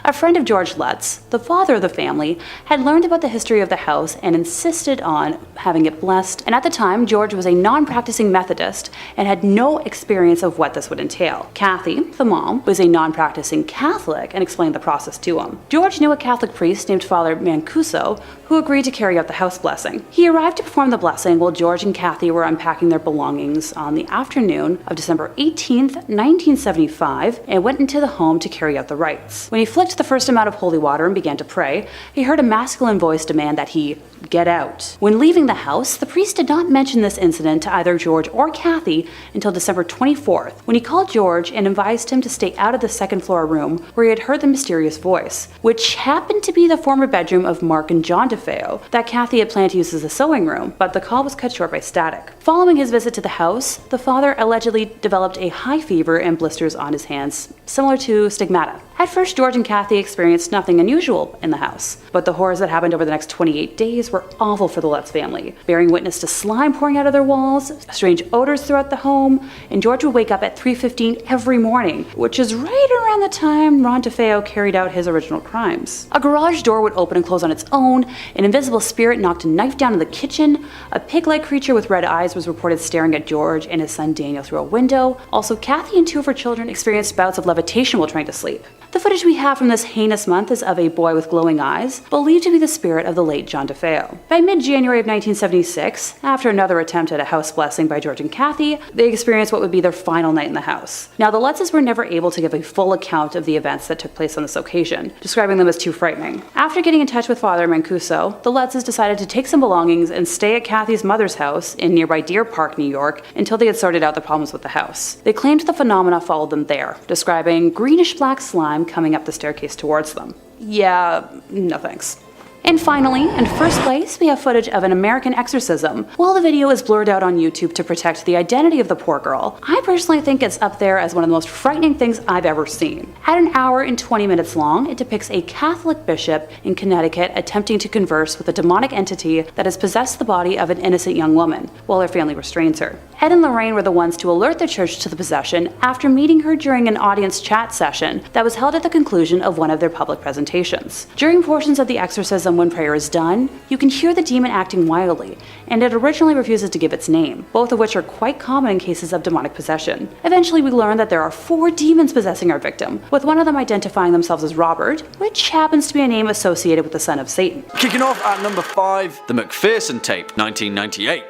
A friend of George Lutz, the father of the family, had learned about the history of the house and insisted on having it blessed, and at the time, George was a non-practicing Methodist and had no experience of what this would entail. Kathy, the mom, was a non-practicing Catholic and explained the process to him. George knew a Catholic priest named Father Mancuso who agreed to carry out the house blessing. He arrived to perform the blessing while George and Kathy were unpacking their belongings on the afternoon of December 18th, 1975, and went into the home to carry out the rites. When he flicked the first amount of holy water and began to pray, he heard a masculine voice demand that he get out. When leaving the house, the priest did not mention this incident to either George or Kathy until December 24th, when he called George and advised him to stay out of the second-floor room where he had heard the mysterious voice, which happened to be the former bedroom of Mark and John DeFeo that Kathy had planned to use as a sewing room, but the call was cut short by static. Following his visit to the house, the father allegedly developed a high fever and blisters on his hands, similar to stigmata. At first, George and Kathy experienced nothing unusual in the house, but the horrors that happened over the next 28 days were awful for the Lutz family, bearing witness to slime pouring out of their walls, strange odors throughout the home, and George would wake up at 3:15 every morning, which is right around the time Ron DeFeo carried out his original crimes. A garage door would open and close on its own, an invisible spirit knocked a knife down in the kitchen, a pig-like creature with red eyes was reported staring at George and his son Daniel through a window. Also, Kathy and two of her children experienced bouts of levitation while trying to sleep. The footage we have from this heinous month is of a boy with glowing eyes, believed to be the spirit of the late John DeFeo. By mid-January of 1976, after another attempt at a house blessing by George and Kathy, they experienced what would be their final night in the house. Now, the Lutzes were never able to give a full account of the events that took place on this occasion, describing them as too frightening. After getting in touch with Father Mancuso, the Lutzes decided to take some belongings and stay at Kathy's mother's house in nearby Deer Park, New York, until they had sorted out the problems with the house. They claimed the phenomena followed them there, describing greenish-black slime coming up the staircase towards them. Yeah, no thanks. And finally, in first place, we have footage of an American exorcism. While the video is blurred out on YouTube to protect the identity of the poor girl, I personally think it's up there as one of the most frightening things I've ever seen. At an hour and 20 minutes long, it depicts a Catholic bishop in Connecticut attempting to converse with a demonic entity that has possessed the body of an innocent young woman, while her family restrains her. Ed and Lorraine were the ones to alert the church to the possession after meeting her during an audience chat session that was held at the conclusion of one of their public presentations. During portions of the exorcism when prayer is done, you can hear the demon acting wildly, and it originally refuses to give its name, both of which are quite common in cases of demonic possession. Eventually, we learn that there are 4 demons possessing our victim, with one of them identifying themselves as Robert, which happens to be a name associated with the son of Satan. Kicking off at number 5, the Macpherson Tape, 1998.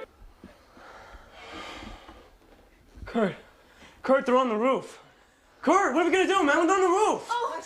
Kurt, they're on the roof. Kurt, what are we gonna do, man? We're on the roof. Oh,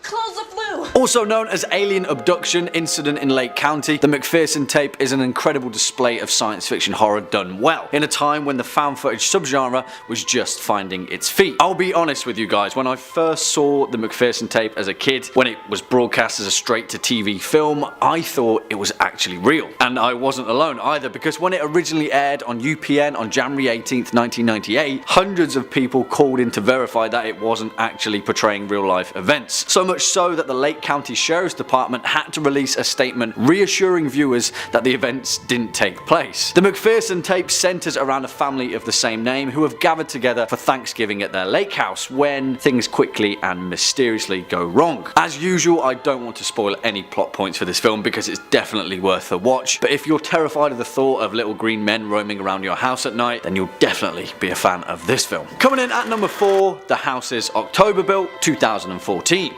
close the flue. Also known as Alien Abduction Incident in Lake County, the Macpherson Tape is an incredible display of science fiction horror done well, in a time when the found footage subgenre was just finding its feet. I'll be honest with you guys, when I first saw the Macpherson Tape as a kid, when it was broadcast as a straight-to-TV film, I thought it was actually real. And I wasn't alone either, because when it originally aired on UPN on January 18th, 1998, hundreds of people called in to verify that it wasn't actually portraying real-life events. So much so that the Lake County Sheriff's Department had to release a statement reassuring viewers that the events didn't take place. The Macpherson Tape centers around a family of the same name who have gathered together for Thanksgiving at their lake house when things quickly and mysteriously go wrong. As usual, I don't want to spoil any plot points for this film because it's definitely worth a watch, but if you're terrified of the thought of little green men roaming around your house at night, then you'll definitely be a fan of this film. Coming in at number 4, The House is October Built, 2014.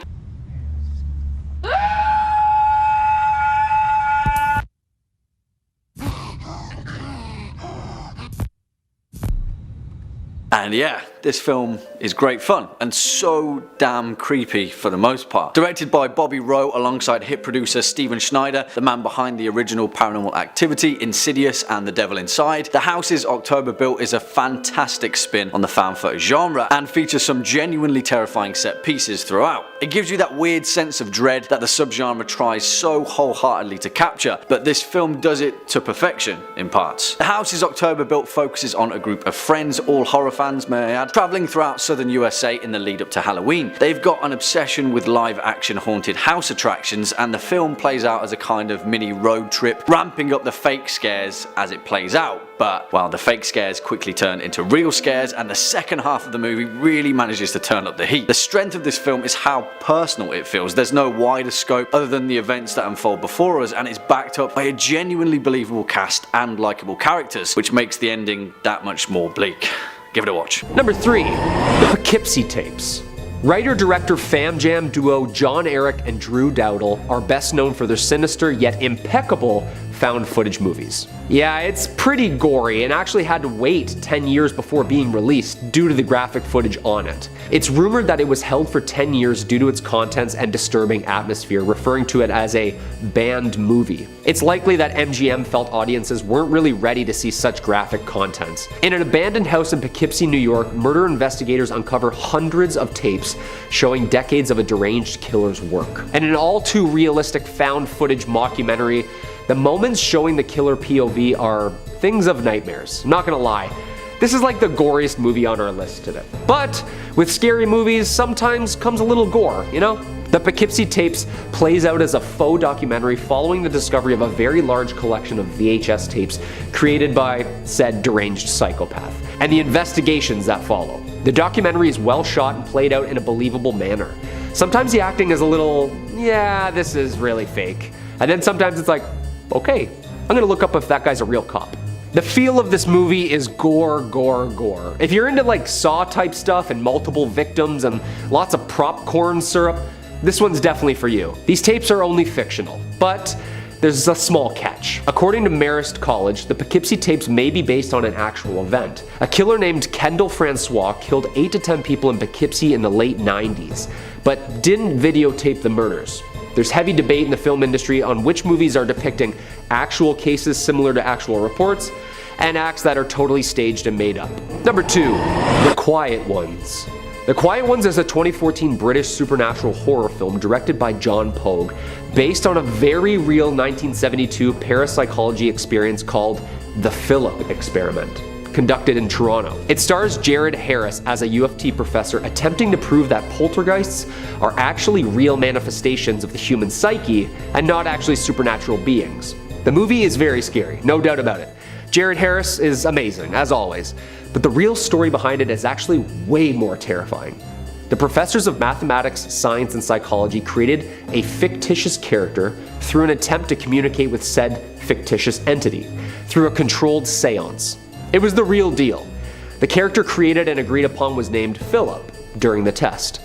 And yeah, this film is great fun and so damn creepy for the most part. Directed by Bobby Rowe alongside hit producer Steven Schneider, the man behind the original Paranormal Activity, Insidious and The Devil Inside, The House is October Built is a fantastic spin on the found footage genre and features some genuinely terrifying set pieces throughout. It gives you that weird sense of dread that the subgenre tries so wholeheartedly to capture, but this film does it to perfection in parts. The House is October Built focuses on a group of friends, all horror fans may I add, travelling throughout southern USA in the lead up to Halloween. They've got an obsession with live action haunted house attractions, and the film plays out as a kind of mini road trip, ramping up the fake scares as it plays out. But, well, the fake scares quickly turn into real scares, and the second half of the movie really manages to turn up the heat. The strength of this film is how personal it feels. There's no wider scope other than the events that unfold before us, and it's backed up by a genuinely believable cast and likeable characters, which makes the ending that much more bleak. Give it a watch. Number 3, the Poughkeepsie Tapes. Writer-director fam jam duo John Eric and Drew Dowdle are best known for their sinister yet impeccable found footage movies. Yeah, it's pretty gory and actually had to wait 10 years before being released due to the graphic footage on it. It's rumored that it was held for 10 years due to its contents and disturbing atmosphere, referring to it as a banned movie. It's likely that MGM felt audiences weren't really ready to see such graphic content. In an abandoned house in Poughkeepsie, New York, murder investigators uncover hundreds of tapes showing decades of a deranged killer's work. And in an all too realistic found footage mockumentary, the moments showing the killer POV are things of nightmares. I'm not gonna lie. This is like the goriest movie on our list today. But with scary movies, sometimes comes a little gore, you know? The Poughkeepsie Tapes plays out as a faux documentary following the discovery of a very large collection of VHS tapes created by said deranged psychopath, and the investigations that follow. The documentary is well shot and played out in a believable manner. Sometimes the acting is a little, yeah, this is really fake. And then sometimes it's like, okay, I'm gonna look up if that guy's a real cop. The feel of this movie is gore, gore, gore. If you're into like Saw type stuff and multiple victims and lots of popcorn syrup, this one's definitely for you. These tapes are only fictional, but there's a small catch. According to Marist College, the Poughkeepsie Tapes may be based on an actual event. A killer named Kendall Francois killed 8 to 10 people in Poughkeepsie in the late 90s, but didn't videotape the murders. There's heavy debate in the film industry on which movies are depicting actual cases similar to actual reports, and acts that are totally staged and made up. Number 2, The Quiet Ones. The Quiet Ones is a 2014 British supernatural horror film directed by John Pogue, based on a very real 1972 parapsychology experience called The Philip Experiment, conducted in Toronto. It stars Jared Harris as a U of T professor attempting to prove that poltergeists are actually real manifestations of the human psyche and not actually supernatural beings. The movie is very scary, no doubt about it. Jared Harris is amazing, as always, but the real story behind it is actually way more terrifying. The professors of mathematics, science, and psychology created a fictitious character through an attempt to communicate with said fictitious entity through a controlled seance. It was the real deal. The character created and agreed upon was named Philip during the test.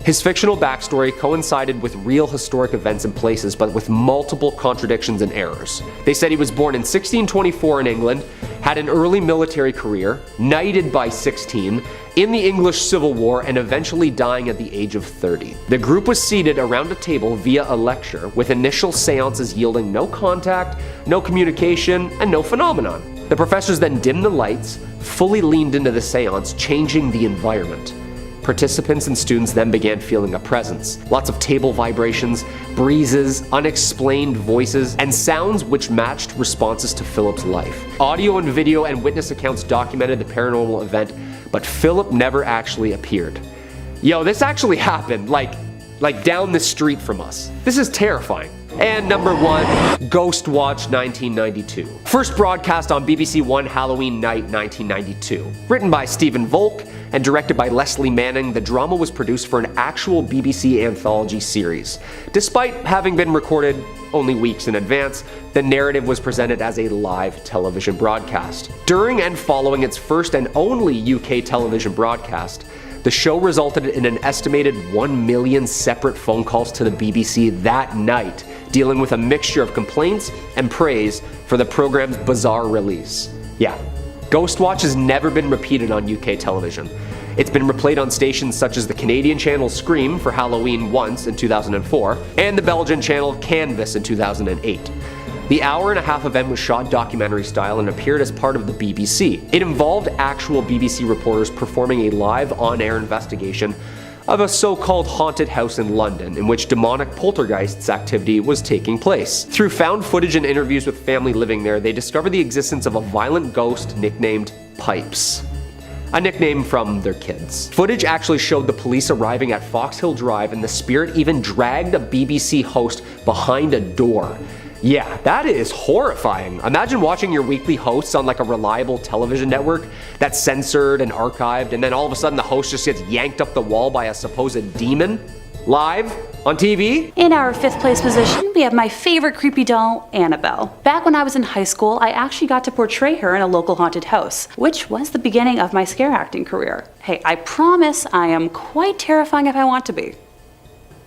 His fictional backstory coincided with real historic events and places, but with multiple contradictions and errors. They said he was born in 1624 in England, had an early military career, knighted by 16, in the English Civil War, and eventually dying at the age of 30. The group was seated around a table via a lecture, with initial seances yielding no contact, no communication, and no phenomenon. The professors then dimmed the lights, fully leaned into the seance, changing the environment. Participants and students then began feeling a presence. Lots of table vibrations, breezes, unexplained voices, and sounds which matched responses to Philip's life. Audio and video and witness accounts documented the paranormal event, but Philip never actually appeared. Yo, this actually happened, like down the street from us. This is terrifying. And number 1, Ghostwatch 1992. First broadcast on BBC One Halloween night 1992. Written by Stephen Volk and directed by Leslie Manning, the drama was produced for an actual BBC anthology series. Despite having been recorded only weeks in advance, the narrative was presented as a live television broadcast. During and following its first and only UK television broadcast, the show resulted in an estimated 1 million separate phone calls to the BBC that night, dealing with a mixture of complaints and praise for the program's bizarre release. Yeah, Ghostwatch has never been repeated on UK television. It's been replayed on stations such as the Canadian channel Scream for Halloween once in 2004, and the Belgian channel Canvas in 2008. The hour-and-a-half event was shot documentary style and appeared as part of the BBC. It involved actual BBC reporters performing a live on-air investigation of a so-called haunted house in London in which demonic poltergeists activity was taking place. Through found footage and interviews with family living there, they discovered the existence of a violent ghost nicknamed Pipes, a nickname from their kids. Footage actually showed the police arriving at Fox Hill Drive, and the spirit even dragged a BBC host behind a door. Yeah, that is horrifying. Imagine watching your weekly hosts on like a reliable television network that's censored and archived, and then all of a sudden the host just gets yanked up the wall by a supposed demon live on TV. In our 5th place position, we have my favorite creepy doll, Annabelle. Back when I was in high school, I actually got to portray her in a local haunted house, which was the beginning of my scare acting career. Hey, I promise I am quite terrifying if I want to be.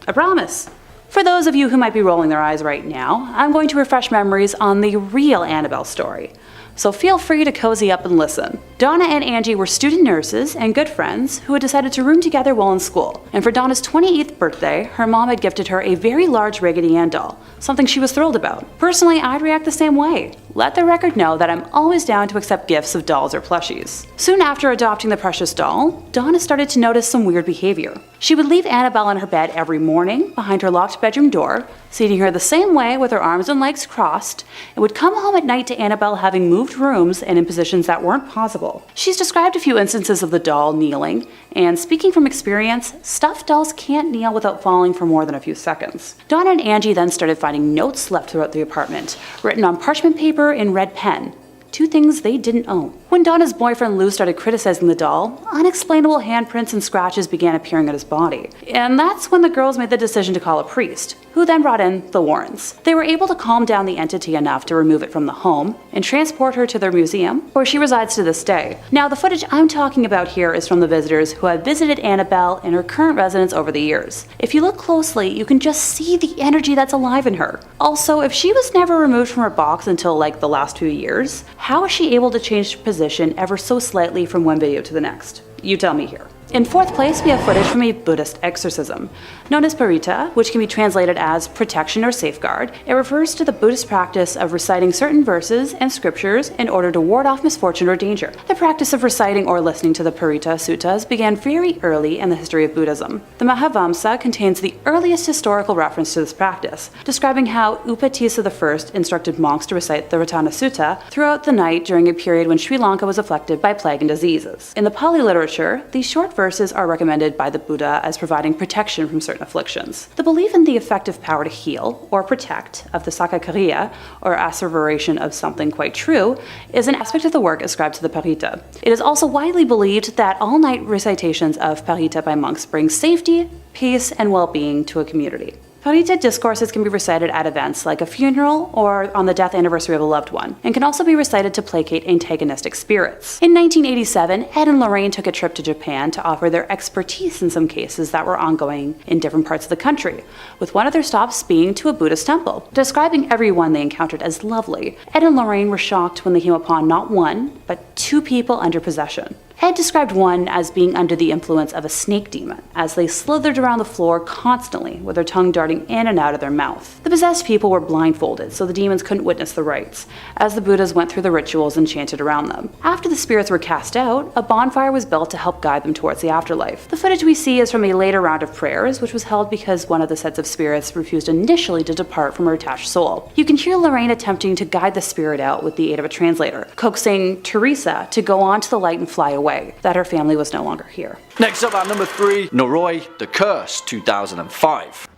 I promise. For those of you who might be rolling their eyes right now, I'm going to refresh memories on the real Annabelle story. So feel free to cozy up and listen. Donna and Angie were student nurses and good friends who had decided to room together while in school. And for Donna's 28th birthday, her mom had gifted her a very large Raggedy Ann doll, something she was thrilled about. Personally, I'd react the same way. Let the record know that I'm always down to accept gifts of dolls or plushies. Soon after adopting the precious doll, Donna started to notice some weird behavior. She would leave Annabelle in her bed every morning behind her locked bedroom door, seating her the same way with her arms and legs crossed, and would come home at night to Annabelle having moved rooms and in positions that weren't possible. She's described a few instances of the doll kneeling, and speaking from experience, stuffed dolls can't kneel without falling for more than a few seconds. Donna and Angie then started finding notes left throughout the apartment, written on parchment paper in red pen. Two things they didn't own. When Donna's boyfriend Lou started criticizing the doll, unexplainable handprints and scratches began appearing on his body. And that's when the girls made the decision to call a priest, who then brought in the Warrens. They were able to calm down the entity enough to remove it from the home and transport her to their museum, where she resides to this day. Now, the footage I'm talking about here is from the visitors who have visited Annabelle in her current residence over the years. If you look closely, you can just see the energy that's alive in her. Also, if she was never removed from her box until like the last few years, how is she able to change position ever so slightly from one video to the next? You tell me here. In fourth place, we have footage from a Buddhist exorcism. Known as Parita, which can be translated as protection or safeguard, it refers to the Buddhist practice of reciting certain verses and scriptures in order to ward off misfortune or danger. The practice of reciting or listening to the Parita suttas began very early in the history of Buddhism. The Mahavamsa contains the earliest historical reference to this practice, describing how Upatissa I instructed monks to recite the Ratana Sutta throughout the night during a period when Sri Lanka was afflicted by plague and diseases. In the Pali literature, these short verses are recommended by the Buddha as providing protection from certain afflictions. The belief in the effective power to heal or protect of the Sakakariya, or asseveration of something quite true, is an aspect of the work ascribed to the Parita. It is also widely believed that all-night recitations of Parita by monks bring safety, peace, and well-being to a community. Parita discourses can be recited at events like a funeral or on the death anniversary of a loved one, and can also be recited to placate antagonistic spirits. In 1987, Ed and Lorraine took a trip to Japan to offer their expertise in some cases that were ongoing in different parts of the country, with one of their stops being to a Buddhist temple. Describing everyone they encountered as lovely, Ed and Lorraine were shocked when they came upon not one, but two people under possession. Ed described one as being under the influence of a snake demon, as they slithered around the floor constantly with their tongue darting in and out of their mouth. The possessed people were blindfolded, so the demons couldn't witness the rites, as the Buddhas went through the rituals and chanted around them. After the spirits were cast out, a bonfire was built to help guide them towards the afterlife. The footage we see is from a later round of prayers, which was held because one of the sets of spirits refused initially to depart from her attached soul. You can hear Lorraine attempting to guide the spirit out with the aid of a translator, coaxing Teresa to go on to the light and fly away, that her family was no longer here. Next up at number 3, Noroi, The Curse, 2005.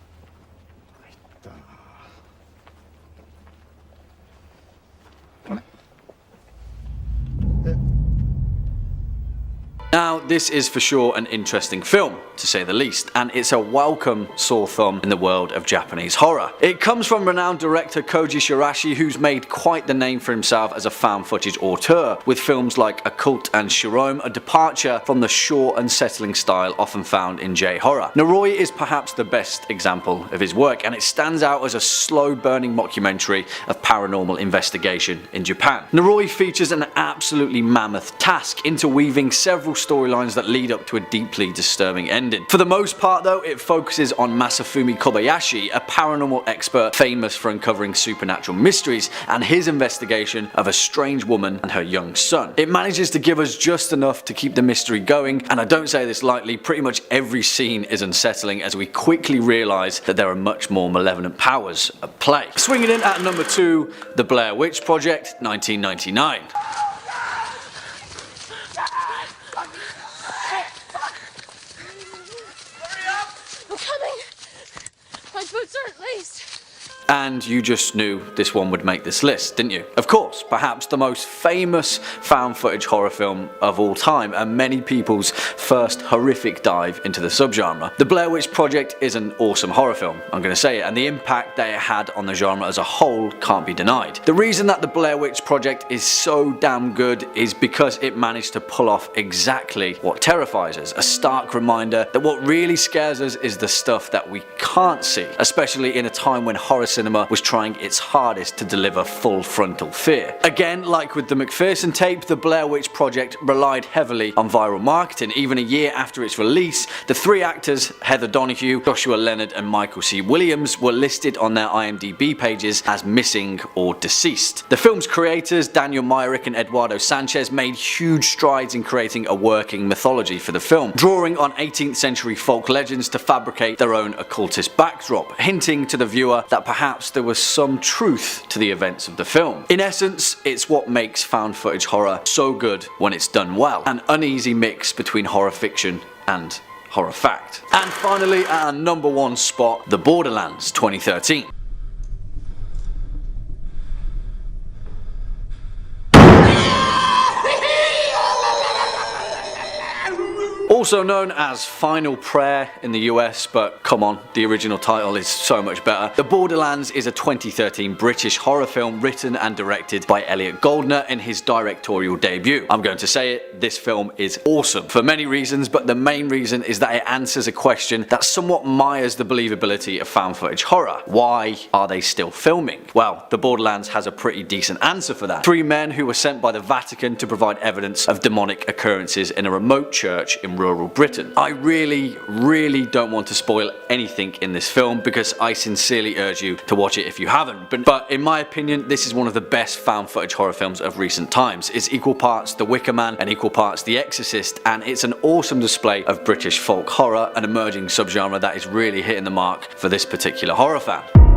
Now, this is for sure an interesting film, to say the least, and it's a welcome sore thumb in the world of Japanese horror. It comes from renowned director Koji Shirashi, who's made quite the name for himself as a found footage auteur, with films like Occult and Shirome, a departure from the short, unsettling style often found in J-horror. Noroi is perhaps the best example of his work, and it stands out as a slow-burning mockumentary of paranormal investigation in Japan. Noroi features an absolutely mammoth task, interweaving several storylines that lead up to a deeply disturbing ending. For the most part though, it focuses on Masafumi Kobayashi, a paranormal expert famous for uncovering supernatural mysteries, and his investigation of a strange woman and her young son. It manages to give us just enough to keep the mystery going, and I don't say this lightly, pretty much every scene is unsettling as we quickly realise that there are much more malevolent powers at play. Swinging in at number 2, The Blair Witch Project, 1999. I'm coming! My boots aren't laced! And you just knew this one would make this list, didn't you? Of course, perhaps the most famous found footage horror film of all time, and many people's first horrific dive into the subgenre. The Blair Witch Project is an awesome horror film, I'm gonna say it, and the impact that it had on the genre as a whole can't be denied. The reason that the Blair Witch Project is so damn good is because it managed to pull off exactly what terrifies us, a stark reminder that what really scares us is the stuff that we can't see, especially in a time when horror cinema was trying its hardest to deliver full frontal fear. Again, like with the Manson Tape, the Blair Witch Project relied heavily on viral marketing. Even a year after its release, the three actors, Heather Donahue, Joshua Leonard and Michael C. Williams, were listed on their IMDb pages as missing or deceased. The film's creators, Daniel Myrick and Eduardo Sanchez, made huge strides in creating a working mythology for the film, drawing on 18th century folk legends to fabricate their own occultist backdrop, hinting to the viewer that perhaps there was some truth to the events of the film. In essence, it's what makes found footage horror so good when it's done well, an uneasy mix between horror fiction and horror fact. And finally, at our number one spot, The Borderlands 2013. Also known as Final Prayer in the US, but come on, the original title is so much better. The Borderlands is a 2013 British horror film written and directed by Elliot Goldner in his directorial debut. I'm going to say it, this film is awesome for many reasons, but the main reason is that it answers a question that somewhat mires the believability of found footage horror. Why are they still filming? Well, The Borderlands has a pretty decent answer for that. Three men who were sent by the Vatican to provide evidence of demonic occurrences in a remote church in rural Britain. I really don't want to spoil anything in this film because I sincerely urge you to watch it if you haven't, but in my opinion this is one of the best found footage horror films of recent times. It's equal parts The Wicker Man and equal parts The Exorcist, and it's an awesome display of British folk horror, an emerging subgenre that is really hitting the mark for this particular horror fan.